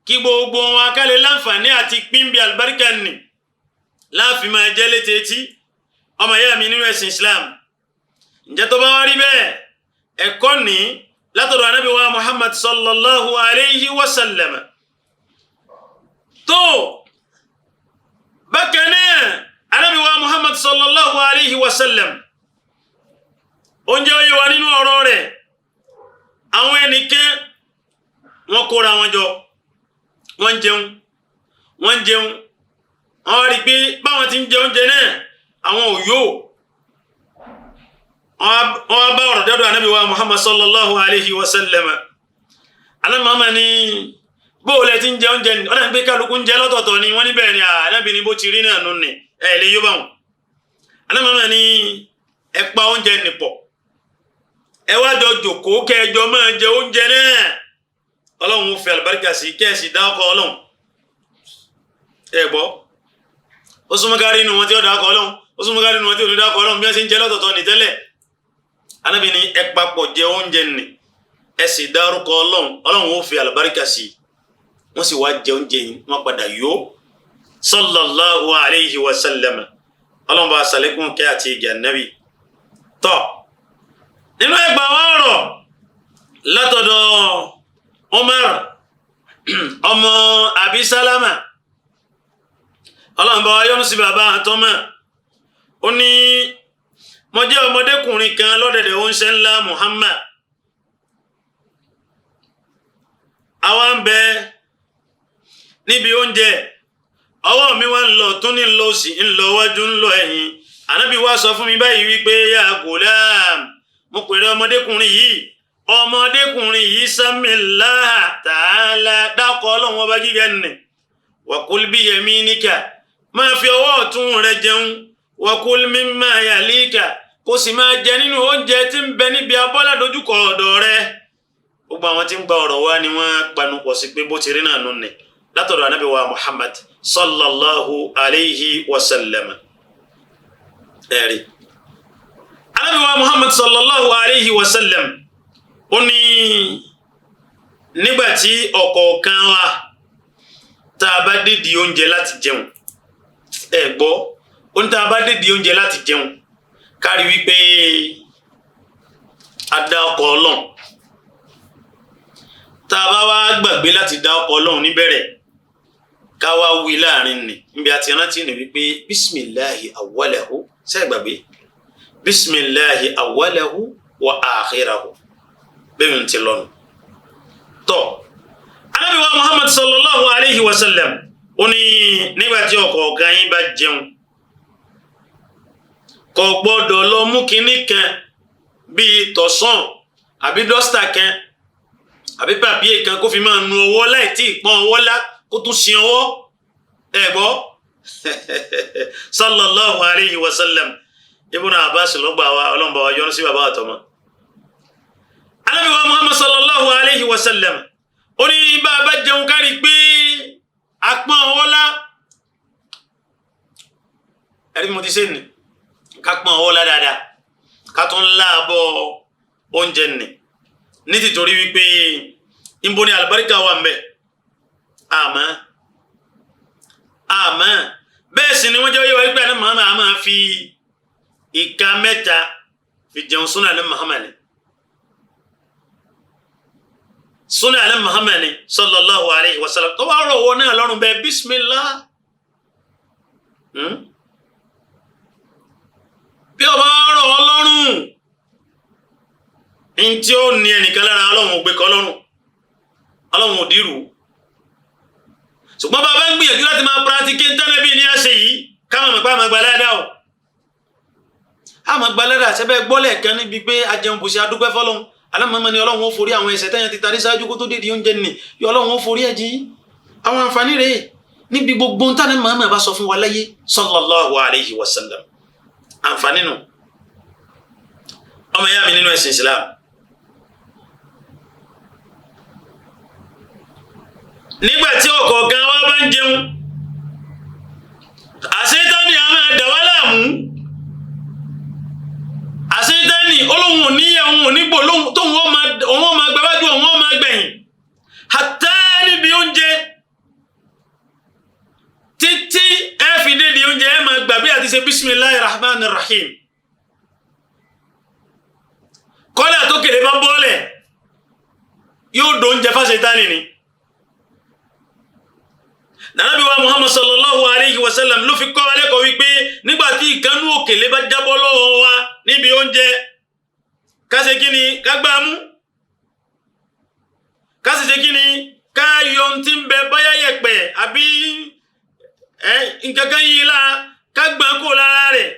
kí gbogbo wọn kálẹ̀ láǹfààní àti pínbí albarka nì láàfin máa jẹ́ létetí ọmọ ìyá mi nínú ẹ̀sìn Islam ǹjẹ́ tó bá wá rí bẹ́ẹ̀ ẹ̀kọ́ ní látọ̀dọ̀ anábì wa Muhammad sallallahu alayhi wa sallam tó bákan náà anábì wa Muhammad sallallahu alayhi wa sallam oúnjẹ oyè wa nínú ọ̀rọ̀ rẹ̀ àwọn ẹnìkan wọ́n kóra wọn jọ wọ́n jẹun wọ́n rí pé báwọn ti ń jẹ oúnjẹ náà àwọn òyò wọ́n bá ọ̀rọ̀ dọ́dọ̀ anábì wa Muhammad sallallahu alayhi wa sallam anábì Muhammad ní bóòlẹ̀ ti ń jẹ oúnjẹ ní ọ̀nà pé kálukú ń jẹ lọ́tọ̀ọ̀tọ̀ ni wọ́n níbẹ̀ ni anábì ní bó ti rí náà nù ní ẹ̀ lè yó báwọn anábì Muhammad ní ẹ pa oúnjẹ nìpọ̀ ẹ wá jọ jòkóó kẹjọ máa jẹ oúnjẹ náà ọlọ́run fẹ́ àlùbáríkà sí kẹ́ẹ̀sì dákọ̀ ọlọ́run ẹ gbọ́ ó súnmọ́ kárí inú wọn tí ó dákọ̀ ọlọ́run ó súnmọ́ kárí inú wọn tí ó ní dákọ̀ ọlọ́run bí wọ́n ṣe ń jẹ lọ́tọ̀ọ̀tọ̀ ní tẹ́lẹ̀ anábì ní ẹ papọ̀ jẹ oúnjẹ nì ẹ sì dárúkọ ọlọ́run ó fẹ́ àlùbáríkà sí wọ́n sì wá jẹ oúnjẹ yìí wọ́n padà yó sallallahu alayhi wa sallam ọlọ́run bá ṣàlékún kẹ́ àti ìgẹ̀ ànábì tọ́ nínú ẹgbàá ọ̀rọ̀ látọ̀dọ̀ Umar ọmọ Abi Salama ọlọ́run bá wa yọ́nú sí bàbá àtọ́mọ̀ ó ní mo jẹ́ ọmọdékùnrin kan lọ́dẹ̀dẹ̀ oúnjẹ ńlá Muhammad àwa ń bẹ níbi oúnjẹ ọwọ́ mi wá ń lọ tún ní lọ sí ń lọ wájú ń lọ ẹ̀yìn ànábì wá sọ fún mi báyìí wípé ya gulam mo pèrè ọmọdékùnrin yìí samillaha ta'ala dákọ̀ ọlọ́run ọba gíga nì wa kul bi yaminika máa fi ọwọ́ ọ̀tún rẹ jẹun wa kul mimma yalika kó sì máa jẹ nínú oúnjẹ tí ń bẹ níbi abọ́lá dojúkọ ọ̀dọ̀ rẹ gbogbo àwọn tí ń gba ọ̀rọ̀ wá ni wọ́n panupọ̀ sí pé bó ti rí náà nù ní látọ̀dọ̀ anábì wa Muhammad sallallahu alayhi wa sallam ẹ̀rí anábì wa Muhammad sallallahu alayhi wa sallam ó ní nígbàtí ọ̀kọ̀ọ̀kan wa tá a bá dédi oúnjẹ láti jẹun ẹ gbọ́ ó ní tá a bá dédi oúnjẹ láti jẹun kárí wípé a dá ọkọ̀ ọlọ́run tá a bá wá gbàgbé láti dá ọkọ̀ ọlọ́run níbẹ̀rẹ̀ ká wá wí láàrin ni níbi àti rántí ni wípé bisimilahi awwalahu sẹ́gbàgbé bisimilahi awwalahu wa akhirahu bẹ́ẹ̀ mi ti lọ́nu. tọ́ Ànábì wa Muhammad sallallahu alayhi wa sallam ó ní nígbà tí ọ̀kọ̀ọ̀kan yín bá jẹun kò gbọ́dọ̀ lọ mú kinní kan bíi tọ̀sán àbí dọ́stà kan àbí pàpíyè kan kó fi máa nu ọwọ́ láì tí ì pọ́n ọwọ́ lá kó tún sin ọwọ́ ẹ̀ gbọ́ sallallahu alayhi wa sallam Ibn Abbas lọ́gbà wa ọlọ́mọba wa yọ́nú sí bàbá àtọmọ. Ànábì wa Muhammad sallallahu alayhi wa sallam ó ní bá a bá jẹun kárí pé a pọ́n ọwọ́ lá ẹ̀rí mo ti ṣe nì ká pọ́n ọwọ́ lá dáadáa ká tún láàbọ̀ oúnjẹ nì ní tìtorí wípé ìbò ni àlùbáríkà wà ń bẹ àmọ́ bẹ́ẹ̀ sì ni wọ́n jẹ́ wíwá wípé àná Muhammad a máa fi ìka mẹ́ta fi jẹun súnà ní Muhammad súnà ní Muhammad sallallahu alayhi wa sallam tó bá rọ̀ wọ́n náà lọ́rùn bẹ́ẹ̀ bismillah bí ọba rọ̀ wọ́n lọ́rùn ní tí ó ní ẹnìkan lára ọlọ́run ò gbé kọ́ lọ́rùn ọlọ́run ò dírù ṣùgbọ́n bàbá ń gbìyànjú láti máa pàtíkì tánàbí ní àṣẹ yìí káwọn mọ̀ pé àmà gbalẹ́dà ọ̀ àmà gbalẹ́dà sẹ́bẹ̀ gbọ́lẹ̀ kan níbi pé ajẹun bùsí adúpẹ́ fọ́lọ́run alámọ̀mọ́ ni ọlọ́run ó forí àwọn ẹ̀ṣẹ̀ tẹ́yàn ti tarí sáájú kó tó dé di oúnjẹ nì yọ ọlọ́run ó forí ẹ̀jì àwọn àǹfààní rẹ̀ níbi gbogbo tánà Muhammad bá sọ fún wa láyé sallallahu alayhi wa sallam àǹfààní nù ọmọ ìyá mi nínú ẹ̀sìn Islam nígbàtí ọ̀kọ̀ọ̀kan wa bá ń jẹun àṣetánì a máa dà wá láàmú àṣetánì olóhùn òníyẹ ohun onígbò tóhun ó máa gbáwájú ohun ó máa gbẹ̀yìn hatta níbi oúnjẹ títí ẹ fi dédé oúnjẹ ẹ máa gbàgbé àti ṣe bismillahir rahmanir rahim kọ́lá tó kèrè bá bọ́ọ̀lẹ̀ yóò dò oúnjẹ fáṣetánì ni. Nàbí wa Muhammad sallallahu alayhi wa sallam ló fi kọ́ wa lẹ́kọ̀ọ́ wípé nígbàtí ìkanú òkèlè bá jábọ́ lọ́wọ́ wa níbi oúnjẹ ká ṣe kíni ká gbá mú ká sì ṣe kíni ká yọ tí ń bẹ báyá yẹ̀pẹ̀ àbí nǹkankan yìí lá ká gbá kó lára rẹ̀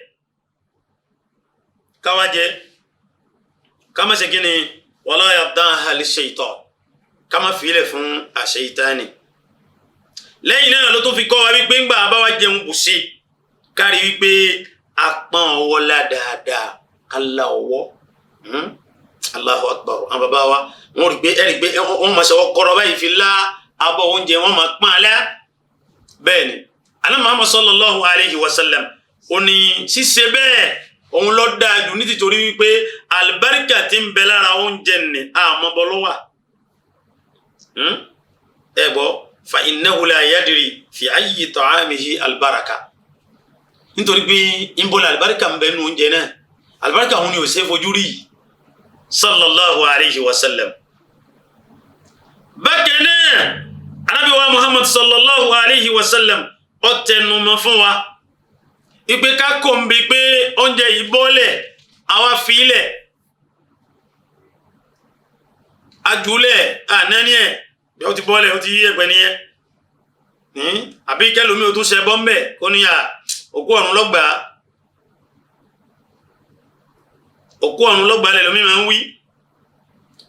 ká wá jẹ ká má ṣe kíni wala yabdaha lish-shaytan ká má fìlẹ̀ fún àṣeyìtáni. Lẹ́yìn náà ló tún fi kọ́ wa wípé ńgbà bá wá jẹun kù sí kárí wípé a pọ́n ọwọ́ lá dáadáa ká lá ọwọ́ Allahu Akbar àwọn bàbá wa wọ́n rí pé ẹ̀rí pé wọ́n máa ṣọwọ́ kọ́rọ̀ báyìí fi lá abọ́ oúnjẹ wọ́n máa pọ́n alẹ́ bẹ́ẹ̀ ni Ànábì Muhammad sallallahu alayhi wa sallam ó ní ṣíṣe bẹ́ẹ̀ òun ló dáa jù nítorí wípé àlùbáríkà tí ń bẹ lára oúnjẹ ní àmọ́bọ́ ló wà ẹ gbọ́ fa innahu la yadri fi ayyi ta'amihi albaraka nítorí pé ìbọ̀lẹ̀ albarka ń bẹ nínú oúnjẹ náà albarka òun ni ò ṣe fojú rí sallallahu alayhi wa sallam. bákan náà Ànábì wa Muhammad sallallahu alayhi wa sallam ó tẹnumọ́ fún wa ìpè ká kò ń bi pé oúnjẹ yìí bọ́lẹ̀ àwa fílẹ̀ ajúlẹ̀ ànáni ẹ̀ bí ó ti bọ́lẹ̀ ó ti yí ẹ̀pẹ̀ nìyẹn àbí kẹlòmí o tún ṣe bọ́m̀bẹ̀ kó ní òkú ọ̀run lọ́gbà lẹ́lòmí máa ń wí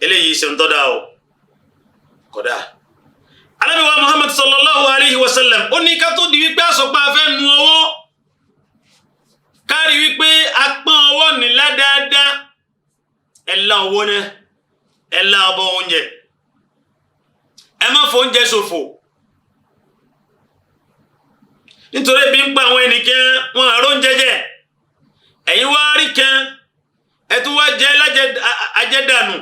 eléyìí ṣe ń tọ́dá o kódà. Ànábì wa Muhammad sallallahu alayhi wa sallam ó ní ká tó di wípé àsọpá fẹ́ nu ọwọ́ kárí wípé a pọ́n ọwọ́ nílá dáadáa ẹ̀lá ọwọ́ náà ẹ̀lá ọbọ̀ oúnjẹ ẹ má fọ oúnjẹ ṣòfò nítorí bí ń pa àwọn ẹnìkan wọn àrò ń jẹjẹ ẹ̀yin wá rí kan ẹ̀tún wá jẹ́ ajẹ́dànù.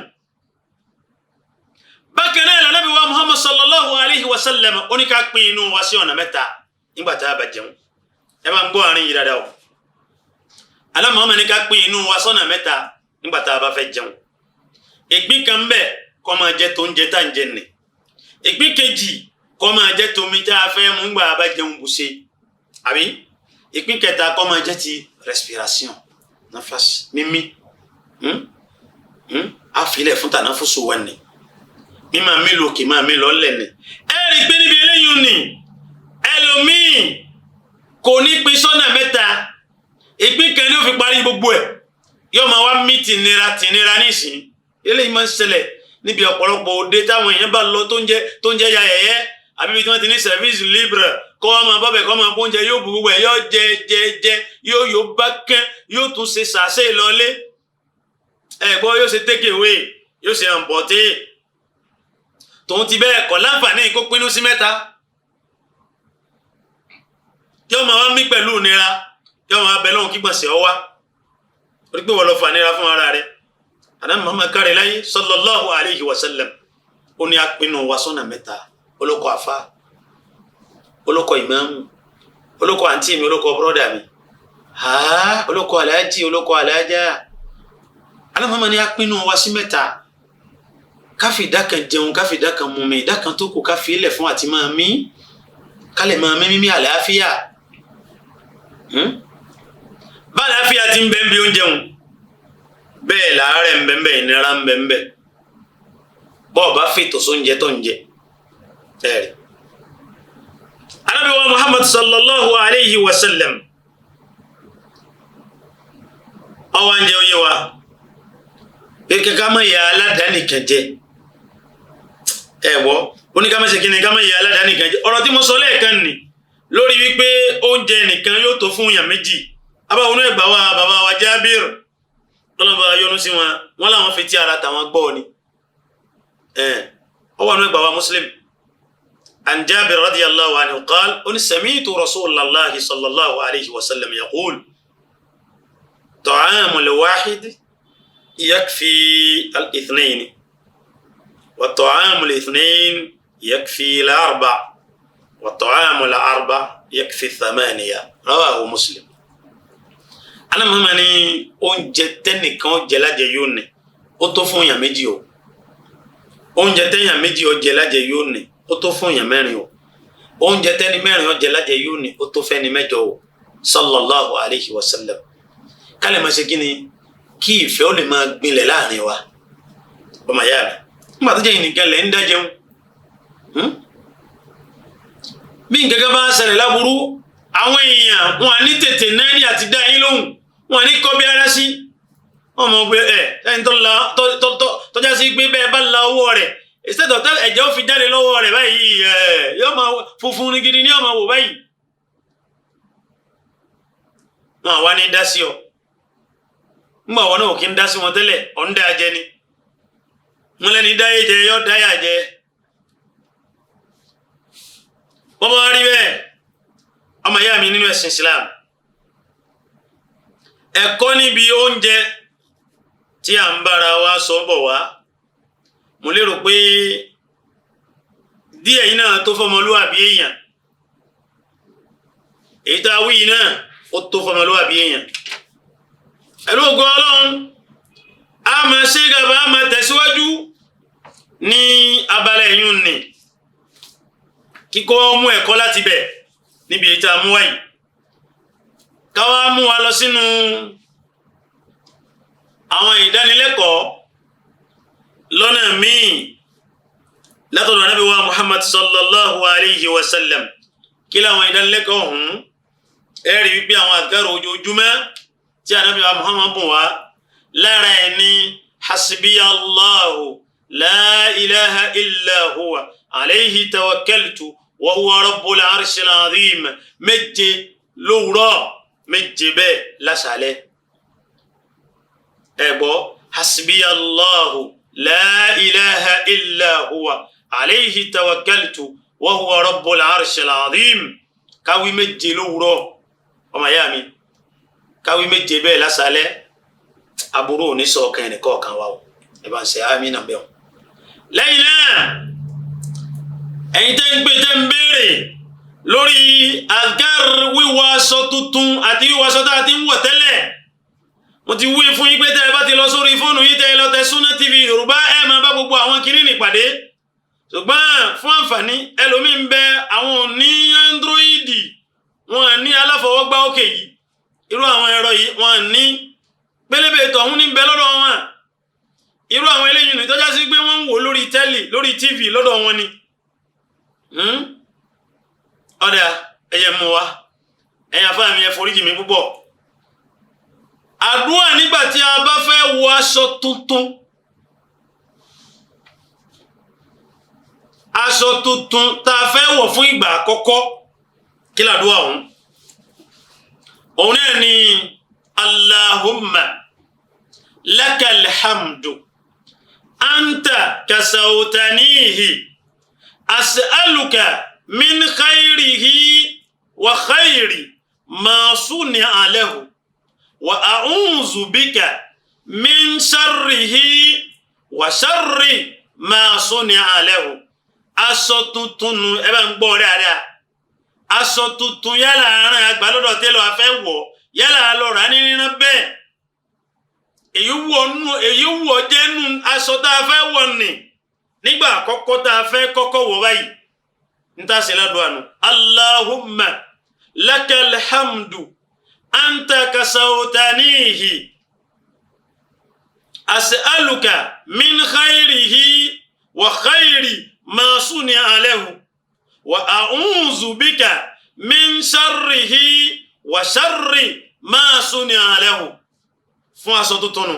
bákan náà Ànábì wa Muhammad sallallahu alayhi wa sallam ó ní ká pín inú wa sí ọ̀nà mẹ́ta nígbà tá a bá jẹun ẹ máa ń gbọ́ àárín yìí dáadáa o. Ànábì Muhammad ní ká pín inú wa sọ́nà mẹ́ta nígbà tá a bá fẹ́ jẹun. ìpín kan bẹ́ẹ̀ kó máa jẹ tó ń jẹ tá ń jẹ nì ìpín kejì kó máa jẹ́ tomi tá a fẹ́ mú gbà bá jẹun bùṣe àbí ìpín kẹta kó máa jẹ́ ti respiration nafas mímí a filẹ̀ fún tànáfùsù wọn ni mi máa mí lòkè máa mí lọ́lẹ̀ ni ẹ rí i pé níbi eléyìí ni ẹlòmíì kò ní pín sọ́nà mẹ́ta ìpín kan ní ó fi parí gbogbo ẹ̀ yóò máa wá mí tìnira nísìnyí eléyìí máa ń ṣẹlẹ̀ níbi ọ̀pọ̀lọpọ̀ òde táwọn èèyàn bá lọ tó ń jẹ́ ya yẹ̀yẹ́ àbí ibi tí wọ́n ti ní service libre kọ́ ọmọ bọ́bẹ̀ kọ́ ọmọ oúnjẹ yóò bu gbogbo ẹ̀ yóò jẹ yóò bá kán yóò tún ṣe sàṣẹ ìlọlé ẹ̀gbọ́n yóò ṣe take away yóò ṣe emporté tòun ti bẹ́ẹ̀ kọ́ láǹfààní kó pinnu sí mẹ́ta yóò máa wá mí pẹ̀lú ìnira yóò máa bẹ̀ lóhùn kí gbọ̀nsẹ̀ ọ wá orí pé wọ́n lọ fà nira fún ara rẹ̀ Ànábì Muhammad kárí láyé sallallahu alayhi wa sallam ó ní apinnu wa sọ́nà mẹ́ta olóko àfa olóko ìmáàmù olóko àǹtí mi olóko bọ́dà mi olóko aláàjì olóko aláàjà Ànábì Muhammad ní apinnu wa sí mẹ́ta káfí ìdákan jẹun káfí ìdákan mú mi ìdákan tó kù káfí ilẹ̀ fún àti máa mí kálẹ̀ máa mímí àlàáfíà bá àlàáfíà ti ń bẹ ń bí oúnjẹun bẹ́ẹ̀ làárẹ̀ ń bẹ ń bẹ ìnira ń bẹ ń bẹ bọ́ọ̀ bá fètò sóúnjẹ tó ń jẹ ẹ̀rì. Ànábì wa Muhammad sallallahu alayhi wa sallam ọwọ́ ń jẹ oyé wa pé ká má ya aládàáni kan jẹ ẹ̀wọ́ oníkàmá ṣe kí ni ká má ya aládàáni kan jẹ ọ̀rọ̀ tí mo sọ lẹ́ẹ̀kan nì lórí wípé oúnjẹ nìkan yóò tó fún yàn méjì abáwọn ẹgbà wa bàbá wa Jábìr lọ́lọ́ba yọ́nú sí wọn láwọn fi tí ara tàwọn gbọ́ ni ó wà ní ẹgbà wa Muslim an Jábìr radiyallahu anhu qal oní sami'tu rasulallahi sallallahu alayhi wa sallam yaqul ta'amul wahid yakfi al-ithnayn wa ta'amul ithnayn yakfi al-arba' wa ta'amul arba' yakfi thamaniya rawahu Muslim. Ànábì Muhammad ní oúnjẹ tẹ́nìkan jẹ lájẹ yóò ní ó tó fún èèyàn méjì o oúnjẹ tẹ́yàn méjì ó jẹ lájẹ yóò ní ó tó fún èèyàn mẹ́rin o oúnjẹ tẹ́ni mẹ́rin ó jẹ lájẹ yóò ní ó tó fẹ́ni mẹ́jọ o sallallahu alayhi wa sallam kálẹ̀ máa ṣe kí ni kí ìfẹ́ ó lè máa gbilẹ̀ láàrin wa ọmọ ìyá mi nígbà tó jẹ́ ìnìkan lẹ̀ ń dá jẹun bí nǹkan kan bá ń ṣẹlẹ̀ láburú àwọn èèyàn wọn à ní tètè náírà àti dá yín lóhùn wọn à ní kọ́ bí ara sí wọn mọ̀ pé ẹni tọ́já sí pé bẹ́ẹ̀ bá la owó rẹ̀ ìṣètò ẹ̀jẹ̀ ó fi jáde lọ́wọ́ rẹ̀ báyìí yóò máa funfun ní gidi ní ọmọ wò báyìí wọn àwa ní dá sí ọ nígbà wọn náà kí ń dá sí wọn tẹ́lẹ̀ ọ̀ ń dá jẹ ni wọn lẹ́ni dáyé jẹ yọ dáyà jẹ wọ́n bá rí bẹ́ẹ̀ ọmọ ìyá mi nínú ẹ̀sìn Islam ẹ̀kọ́ níbi oúnjẹ tí a ń bára wa sọ bọ̀ wá mo lérò pé díẹ̀ yìí náà tó fọmọlúwàbí èèyàn èyí tá a wí náà ó tó fọmọlúwàbí èèyàn ẹ̀rọ ògùn Ọlọ́run a máa ṣe gàba a máa tẹ̀síwájú ní abala ẹ̀yún ni kíkọ́ mú ẹ̀kọ́ láti bẹ̀ níbi èyí tá a mú wáyìí káwá mú wa lọ sínú àwọn ìdánilẹ́kọ̀ọ́ lọ́nà míì látọ̀dọ̀ Ànábì wa Muhammad sallallahu alayhi wa sallam kí láwọn ìdánilẹ́kọ̀ọ́ ọ̀hún ẹ̀rí wípé àwọn àdìkárò ojoojúmọ́ tí Ànábì wa Muhammad bùn wá lára ẹ̀ ní hasbiyallahu la ilaha illa huwa alayhi tawakkaltu wa huwa rabbul arshil azim méje lówùrọ̀ méje bẹ́ẹ̀ lásàlẹ̀ ẹ̀gbọ́ hasbiyallahu la ilaha illa huwa alayhi tawakkaltu wa huwa rabbul arshil azim káwí méje lówùrọ̀ ọmọ ìyá mi káwí méje bẹ́ẹ̀ lásàlẹ̀ aburú ò ní sọ ọkàn ẹnì kọ̀ọ̀kan wa o ẹ bá ń ṣe àmì náà bẹ́ẹ̀ o lẹ́yìn náà ẹ̀yin tẹ́ ń gbé tẹ́ ń béèrè lórí azkar wíwọ aṣọ tuntun àti wíwọ aṣọ tá a ti ń wọ̀ tẹ́lẹ̀ mo ti wí fún yín pé tẹ́ ẹ bá ti lọ sórí fóònù yín tẹ́ ẹ lọ tẹ Sunna TV Yorùbá ẹ máa bá gbogbo àwọn kiri nípàdé ṣùgbọ́n fún àǹfààní ẹlòmíín bẹ àwọn ní Android wọn ní aláfọwọ́gbá òkè yìí irú àwọn ẹ̀rọ yìí wọn ní pélébé tọ̀hún ní bẹ lọ́dọ̀ wọn irú àwọn eléyìí ní tọ́já sí pé wọ́n ń wò lórí tẹ́lì lórí TV lọ́dọ̀ wọn ni ọ̀dà ẹ̀yẹ mú wa ẹ̀yà fáà mi ẹ foríjì mi púpọ̀ àdúrà nígbà tí a bá fẹ́ wọ aṣọ tuntun tá a fẹ́ wọ̀ fún ìgbà àkọ́kọ́ kí làdúrà òun náà ni Allahumma lakal hamdu anta kasawtanihi as'aluka min khayrihi wa khayri ma suni'a lahu wa a'udhu bika min sharrihi wa sharri ma suni'a lahu aṣọ tuntun nu ẹ bá ń gbọ́ dáadáa aṣọ tuntun yálà àárín àgbàlódọ̀ tẹ́lọ̀ afẹ́ wọ̀ yálà lọ́ra ní rírán bẹ́ẹ̀ èyí wọ̀ jẹ́nu aṣọ tá a fẹ́ wọ̀ nì nígbà àkọ́kọ́ tá a fẹ́ kọ́kọ́ wọ̀ báyìí níta ṣe ládùn àná Allahumma lakal hamdu anta kasawtanihi as'aluka min khayrihi wa khayri ma suni'a lahu wa a'udhu bika min sharrihi wa sharri ma suni'a lahu fún aṣọ tuntun nù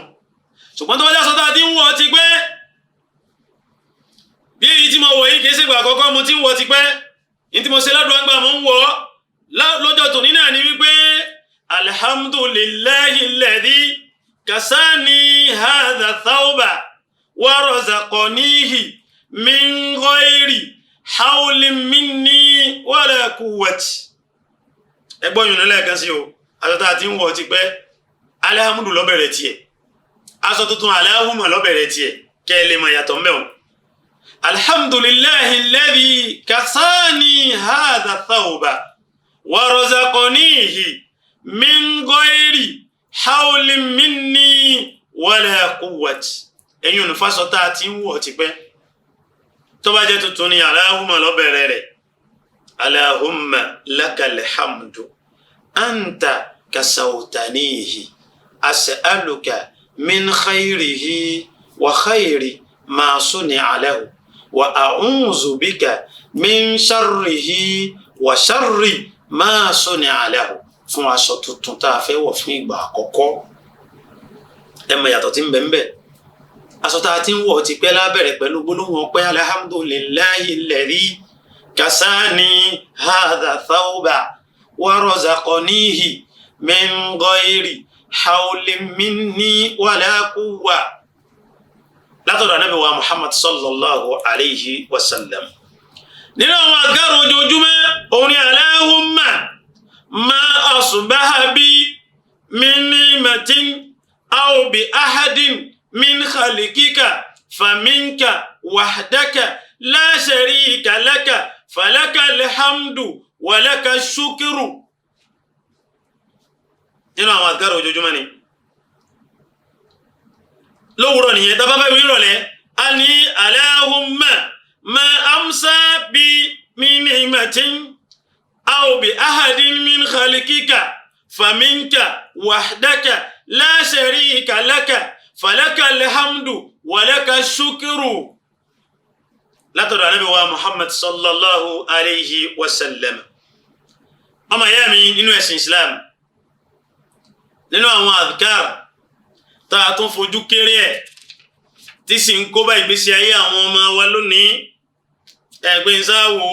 ṣùgbọ́n tó wájá sọ́tà tí ń wọ̀ ti pẹ́ bí èyí tí mo wọ̀ yìí kìí ṣègbà àkọ́kọ́ mo ti ń wọ̀ ti pẹ́ ní tí mo ṣe ládùn àgbà mo ń wọ̀ lọ́jọ́ tòní náà ni wípé alhamdulillahi alladhi kasani hadha thawba wa razaqanihi min ghairi hawlin minni wala quwwati ẹgbọ́n yìí lẹ́ẹ̀kan sí o aṣọ tá a ti ń wọ̀ ti pẹ́ alhamdu ló bẹ̀rẹ̀ tiẹ̀ aṣọ tuntun Allahumma ló bẹ̀rẹ̀ tiẹ̀ kẹ́ ẹ lè mọ̀ yàtọ̀ mẹ́wọ̀n alhamdulillahi alladhi kasani hadha thawba wa razaqanihi min ghairi hawlin minni wala quwwati ẹ̀yin olùfàṣọ tá a ti ń wọ̀ ti pẹ́ tó bá jẹ́ tuntun ni Allahumma ló bẹ̀rẹ̀ rẹ̀ Allahumma lakal hamdu anta kasawtanihi as'aluka min khayrihi wa khayri ma suni'a lahu wa a'udhu bika min sharrihi wa sharri ma suni'a lahu fún aṣọ tuntun tá a fẹ́ wọ̀ fún ìgbà àkọ́kọ́ ẹ mọ̀ yàtọ̀ tí ń bẹ ń bẹ aṣọ tá a ti ń wọ̀ ti pẹ́ lábẹ̀rẹ̀ pẹ̀lú gbólóhùn ọpẹ́ alhamdulillahi alladhi kasani hadha thawba wa razaqanihi min ghairi hawlin minni wala quwwa látọ̀dọ̀ Ànábì wa Muhammad sallallahu alayhi wa sallam nínú àwọn àgárò ojoojúmọ́ òun ni Allahumma ma asbaha bi min ni'matin aw bi ahadin min khalikika faminka wahdaka la sharika laka falaka alhamdu wa laka shukru nínú àwọn àgárò ojoojúmọ́ ni lówùrọ̀ nìyẹn tá bá fẹ́ wí rọ̀lẹ́ a ní Allahumma ma amsa bi min ni'matin aw bi ahadin min khalikika faminka wahdaka la sharika laka falaka alhamdu wa laka shukru látọ̀dọ̀ Ànábì wa Muhammad sallallahu alayhi wa sallam ọmọ ìyá mi nínú ẹ̀sìn Islam nínú àwọn adhkar tá a tún fojú kéré ẹ̀ tí sì ń kó bá ìgbésí ayé àwọn ọmọ wa lónìí ẹgbẹ́ ìsáwò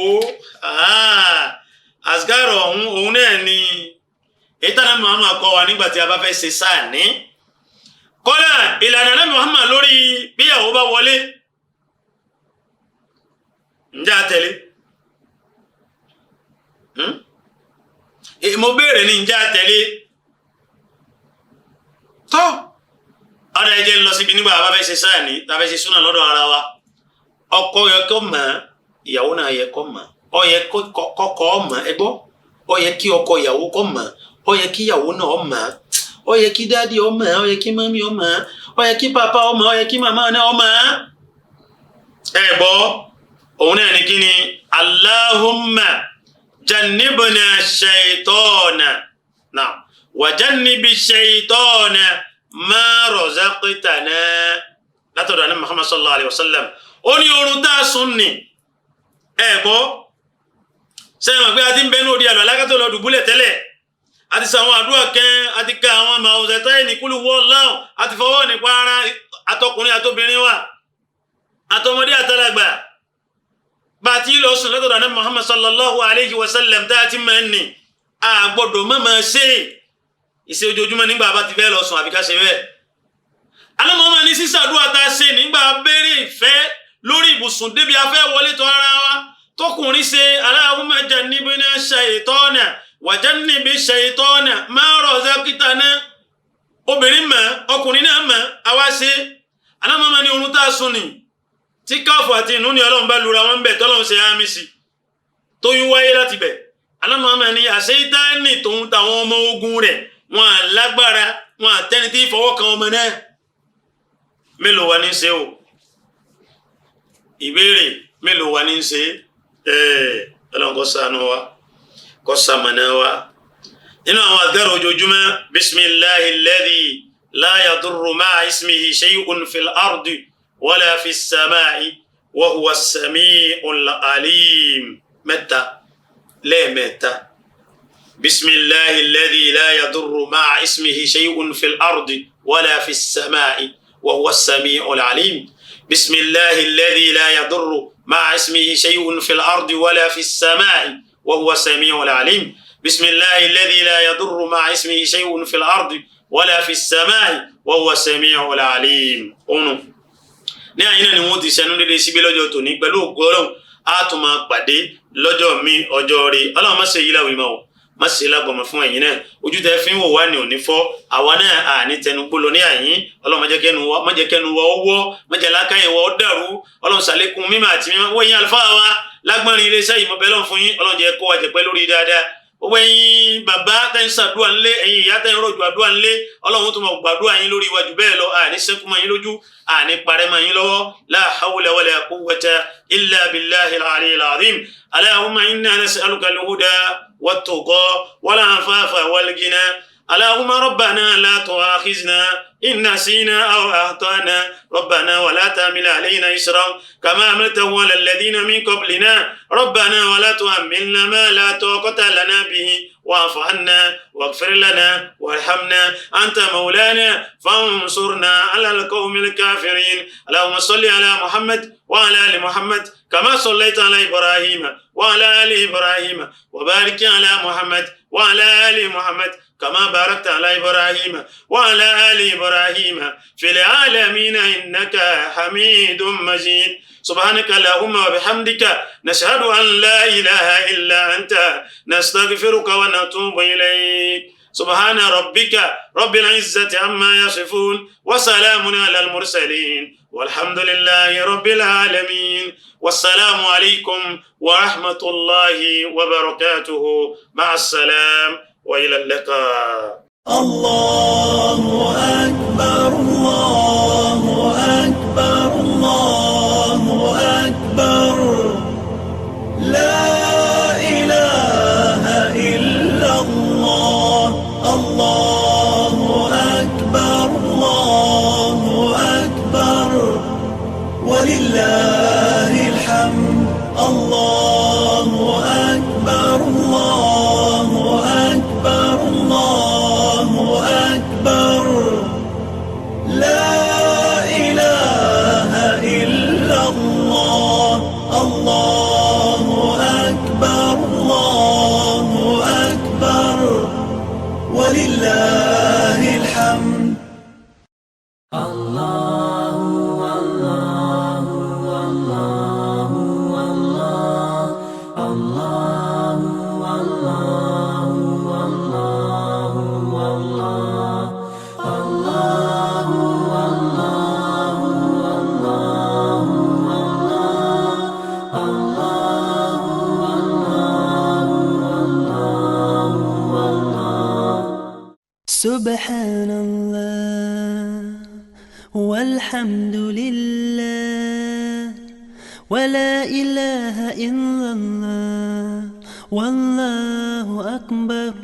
azkar òun náà ni ìtànà Muhammad kọ́ wa nígbà tí a bá fẹ́ ṣe sáà ní kọ́lá ìlànà náà Muhammad lórí bíyàwó bá wọlé ǹjẹ́ àtẹ̀lé mo béèrè ní ǹjẹ́ àtẹ̀lé tọ́ ọ̀dọ̀ ẹ̀jẹ̀ ń lọ síbi nígbà bá fẹ́ ṣe sáà ní tàbí ṣe súnà lọ́dọ̀ ara wa ọkọ yẹ kó mọ̀ ìyàwó náà yẹ kó mọ̀ ó yẹ kọ́kọ́ mọ̀ ẹgbọ́ ó yẹ kí ọkọ ìyàwó kó mọ̀ ó yẹ kí ìyàwó náà mọ̀ ó yẹ kí dáàdi ó mọ̀ ó yẹ kí mọ́mí ó mọ̀ ó yẹ kí pàpá ó mọ̀ ó yẹ kí màmá náà ó mọ̀ ẹ gbọ́ òun náà ní kí ni Allahumma jannibna shaytana náà wa jannibi shaytana ma razaqtana látọ̀dọ̀ ànábì Muhammad sallallahu alayhi wa sallam. ó ní oorun tá a sùn ní ẹ̀gbọ́ sẹ́yìn pé a ti ń bẹ́ẹ̀ ní òdi àlọ́ alákàtọ̀ lọ dùbúlẹ̀ tẹ́lẹ̀ àti sàwọn àdúrà kẹ́ àti ka àwọn màwùzẹ̀tẹ́ ìníkúlù wọ́ọ̀láhùn àti fọwọ́ nípa ara àtọkùnrin àtobìnrin wa àtọmọdé àtàlágbà bá a ti lọ sùn lọ́tọ̀dọ̀ ànábì Muhammad sallallahu alayhi wa sallam tá a ti máa ń nì a gbọ́dọ̀ má máa ṣe ìṣe ojoojúmọ́ nígbà bá ti fẹ́ lọ sùn àfi ká ṣe bẹ́ẹ̀. alámọ̀ọ́mọ́ ní sísàdúrà tá a ṣe nígbà bẹ̀rẹ̀ ìfẹ́ lórí ibùsùn débi afẹ́ wọlé tọ́ ara wa tọkùnrin ṣe Allahumma jannibna shaytana wa jannibi shaytana ma razaqtana obìnrin mọ̀ ọkùnrin náà mọ̀ àwa ṣe alámọ̀ọ́mọ́ ní orun tá a sùn ní tí káfù àti inú ni ọlọ́run bá lura wọn bẹ̀ tọ́lọ́run ṣe ámì sí tóyún wáyé láti bẹ̀ alámọ̀ọ́mọ́ ní àṣeyítánì tòun táwọn ọmọ ogun rẹ̀ wọn lágbára wọn àtẹni tí fọwọ́ kan ọmọ náà mélòó wa ní ṣe o ìbéèrè mélòó wa ní ṣe ọlọ́run kó ṣàánú wa kó ṣamọ̀nà wa nínú àwọn àdúrà ojoojúmọ́ bisimilahi alladhi la yadurru ma'a ismihi shay'un fil ardi wala fis sama'i wa huwa as-sami'ul alim mẹ́ta lẹ́ẹ̀mẹ́ta bisimilahi alladhi la yadurru ma'a ismihi shay'un fil ardi wala fis sama'i wa huwa as-sami'ul alim. بسم الله الذي لا يضر مع اسمه شيء في الأرض ولا في السماء وهو السميع العليم. بسم الله الذي لا يضر مع اسمه شيء في الأرض ولا في السماء وهو السميع العليم. أونو ní àyínà ni wọ́n ti ṣẹnu dédé síbí lọ́jọ́ tòní pẹ̀lú ògo Ọlọ́run á tún máa pàdé lọ́jọ́ mi ọjọ́ rí Ọlọ́run má ṣe yí láwìí máa wò má ṣe lágbọ̀mọ̀ fún ẹ̀yin náà ojú tẹ fi ń wò wá ní òní fọ́ àwa náà àní tẹnugbó lọ ní àyín Ọlọ́run má jẹ́ kẹ́nu wa ó wọ́ má jẹ́ lákàyè wa ó dàrú Ọlọ́run ṣàlékún mímọ́ àti mímọ́ wọ́n yín àlùfáà wa lágbọ́nrin iléeṣẹ́ yìí mọ́ bẹ́ẹ̀ lọ́n fún yín Ọlọ́run jẹ́ kó wa jẹ̀pẹ́ lórí dáadáa gbogbo ẹ̀yin bàbá tẹ́ ń ṣàdúrà ńlé ẹ̀yin ìyá tẹ́ ń rọ̀jò àdúrà ńlé Ọlọ́run tó máa gbàdúrà yín lórí iwájú bẹ́ẹ̀ lọ àní sẹ́kù mọ́ yín lójú àní parẹ́ mọ́ yín lọ́wọ́ la hawla wala quwwata illa billahi al-aliyyil azim. Allahumma inna nas'aluka al-huda wat-tuqa wal-afafa wal-ghina. اللهم ربنا لا تؤاخذنا إن نسينا أو أخطأنا ربنا ولا تحمل علينا إصرا كما حملته على الذين من قبلنا ربنا ولا تحملنا ما لا طاقة لنا به واعف عنا واغفر لنا وارحمنا أنت مولانا فانصرنا على القوم الكافرين. اللهم صل على محمد وعلى آل محمد كما صليت على إبراهيم وعلى آل إبراهيم وبارك على محمد وعلى آل محمد كما باركت على إبراهيم وعلى آل إبراهيم في العالمين إنك حميد مجيد. سبحانك اللهم وبحمدك نشهد أن لا إله إلا أنت نستغفرك ونتوب إليك. سبحان ربك رب العزة عما يصفون وسلام على المرسلين والحمد لله رب العالمين والسلام عليكم ورحمة الله وبركاته مع السلام وإلى اللقاء. الله أكبر الله أكبر الله أكبر لا إله إلا الله الله أكبر الله أكبر ولله الحمد الله أكبر الله أكبر الله أكبر لا إله إلا الله الله أكبر الله أكبر ولله الحمد. سبحان الله والحمد لله ولا إله إلا الله والله أكبر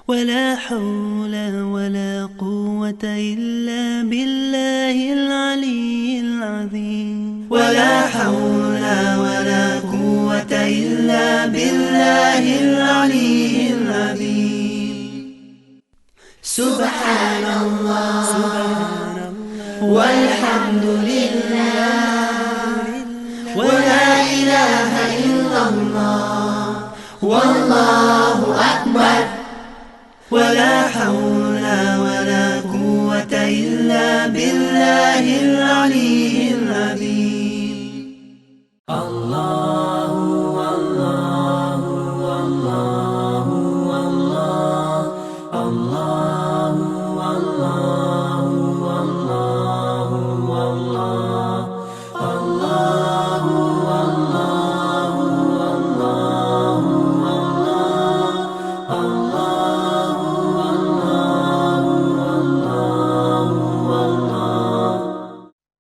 ولا حول ولا قوة إلا بالله العلي العظيم ولا حول ولا قوة إلا بالله العلي العظيم سبحان الله والحمد لله ولا إله إلا الله والله أكبر ولا حول ولا قوة إلا بالله العلي العظيم الله الله الله الله الله الله الله الله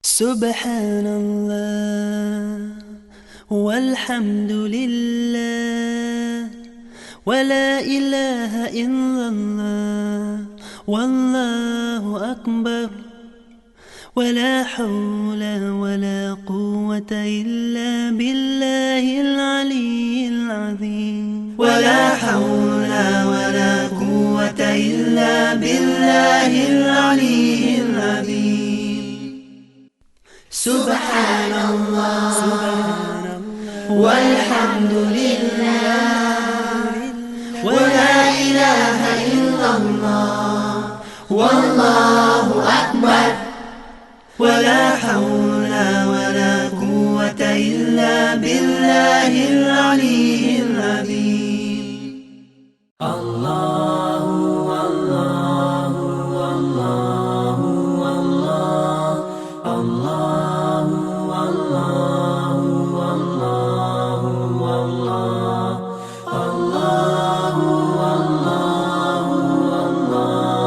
سبحان الله والحمد لله ولا إله إلا الله والله أكبر ولا حول ولا قوة إلا بالله العلي العظيم ولا حول ولا قوة إلا بالله العلي العظيم سبحان الله والحمد لله ولا إله إلا الله والله أكبر ولا حول ولا قوة إلا بالله العلي العظيم الله الله الله الله الله الله الله الله الله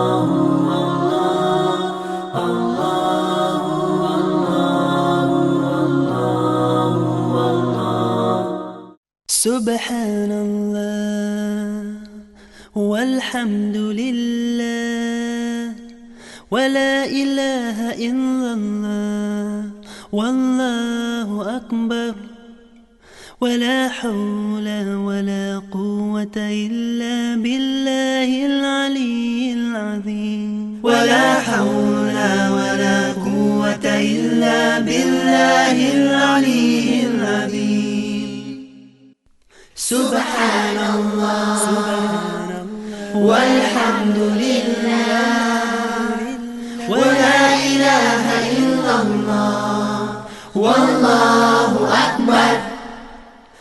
الله سبحان الله والحمد لله ولا إله إلا الله والله أكبر ولا حول ولا قوة إلا بالله العلي العظيم ولا حول ولا قوة إلا بالله العلي العظيم سبحان الله والحمد لله ولا إله إلا الله والله أكبر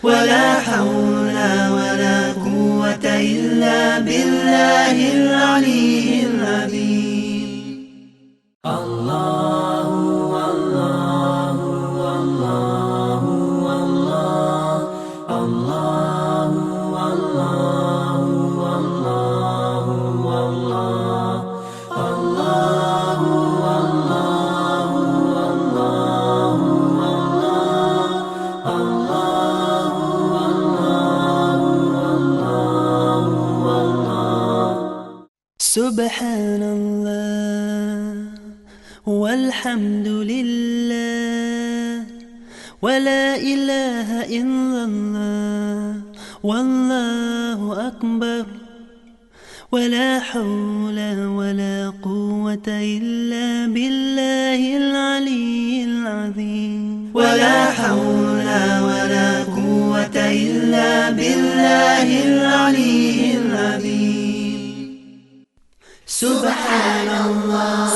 ولا حول ولا قوة إلا بالله العلي العظيم الله الله الله الله الله الله الله الله الله الله سبحان الله والحمد لله ولا إله إلا الله والله أكبر ولا حول ولا قوة إلا بالله العلي العظيم ولا حول ولا قوة إلا بالله العلي العظيم سبحان الله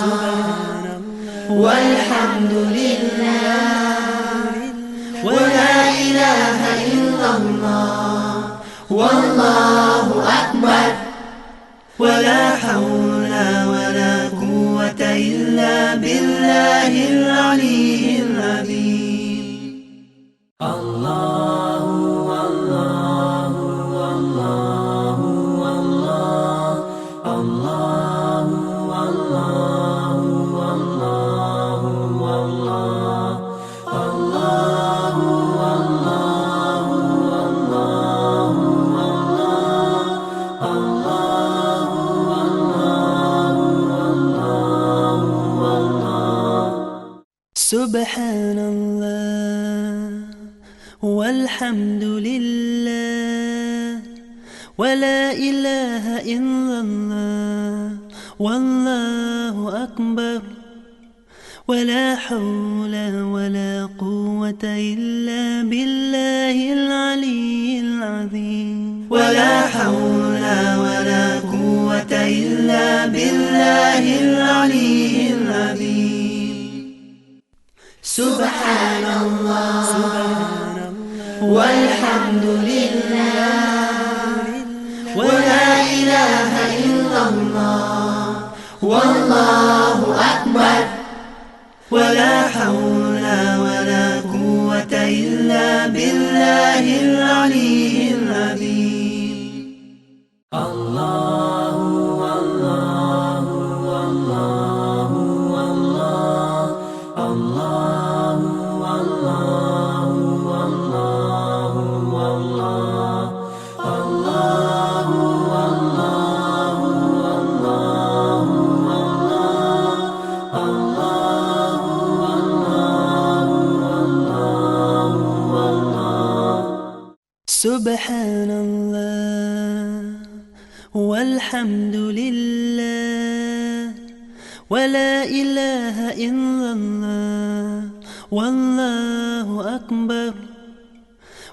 والحمد لله ولا إله إلا الله والله أكبر ولا حول ولا قوة إلا بالله العلي العظيم الله الله الله الله الله الله الله الله والحمد لله ولا إله إلا الله والله أكبر ولا حول ولا قوة إلا بالله العلي العظيم ولا حول ولا قوة إلا بالله العلي العظيم سبحان الله والحمد لله ولا إله إلا الله والله أكبر ولا حول ولا قوة إلا بالله العلي العظيم الله الله الله الله الله الله الله الله الله سبحان الله والحمد لله ولا إله إلا الله والله أكبر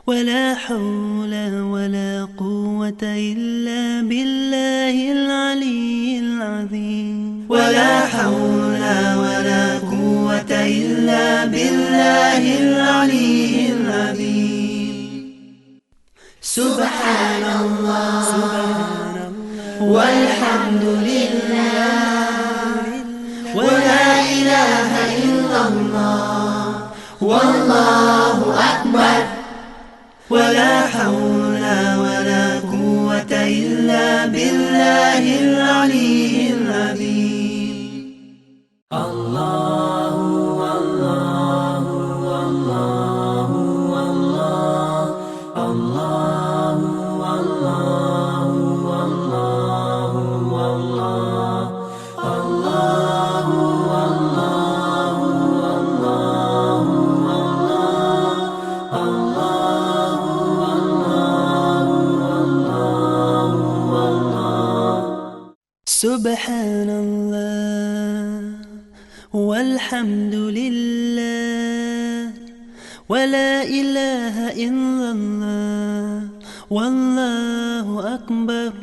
ولا حول ولا قوة إلا بالله العلي العظيم ولا حول ولا قوة إلا بالله العلي العظيم سبحان الله والحمد لله ولا إله إلا الله والله أكبر ولا حول ولا قوة إلا بالله العلي العظيم الله الله الله الله الله الله الله الله الله الله سبحان الله والحمد لله ولا إله إلا الله والله أكبر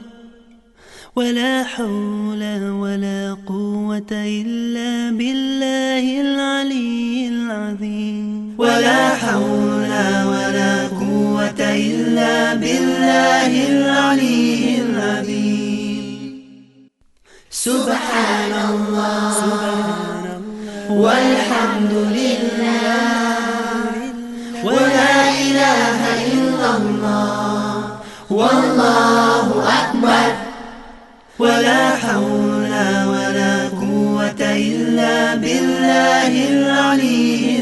ولا حول ولا قوة إلا بالله العلي العظيم ولا حول ولا قوة إلا بالله العلي العظيم سبحان الله والحمد لله ولا إله إلا الله والله أكبر ولا حول ولا قوة إلا بالله العلي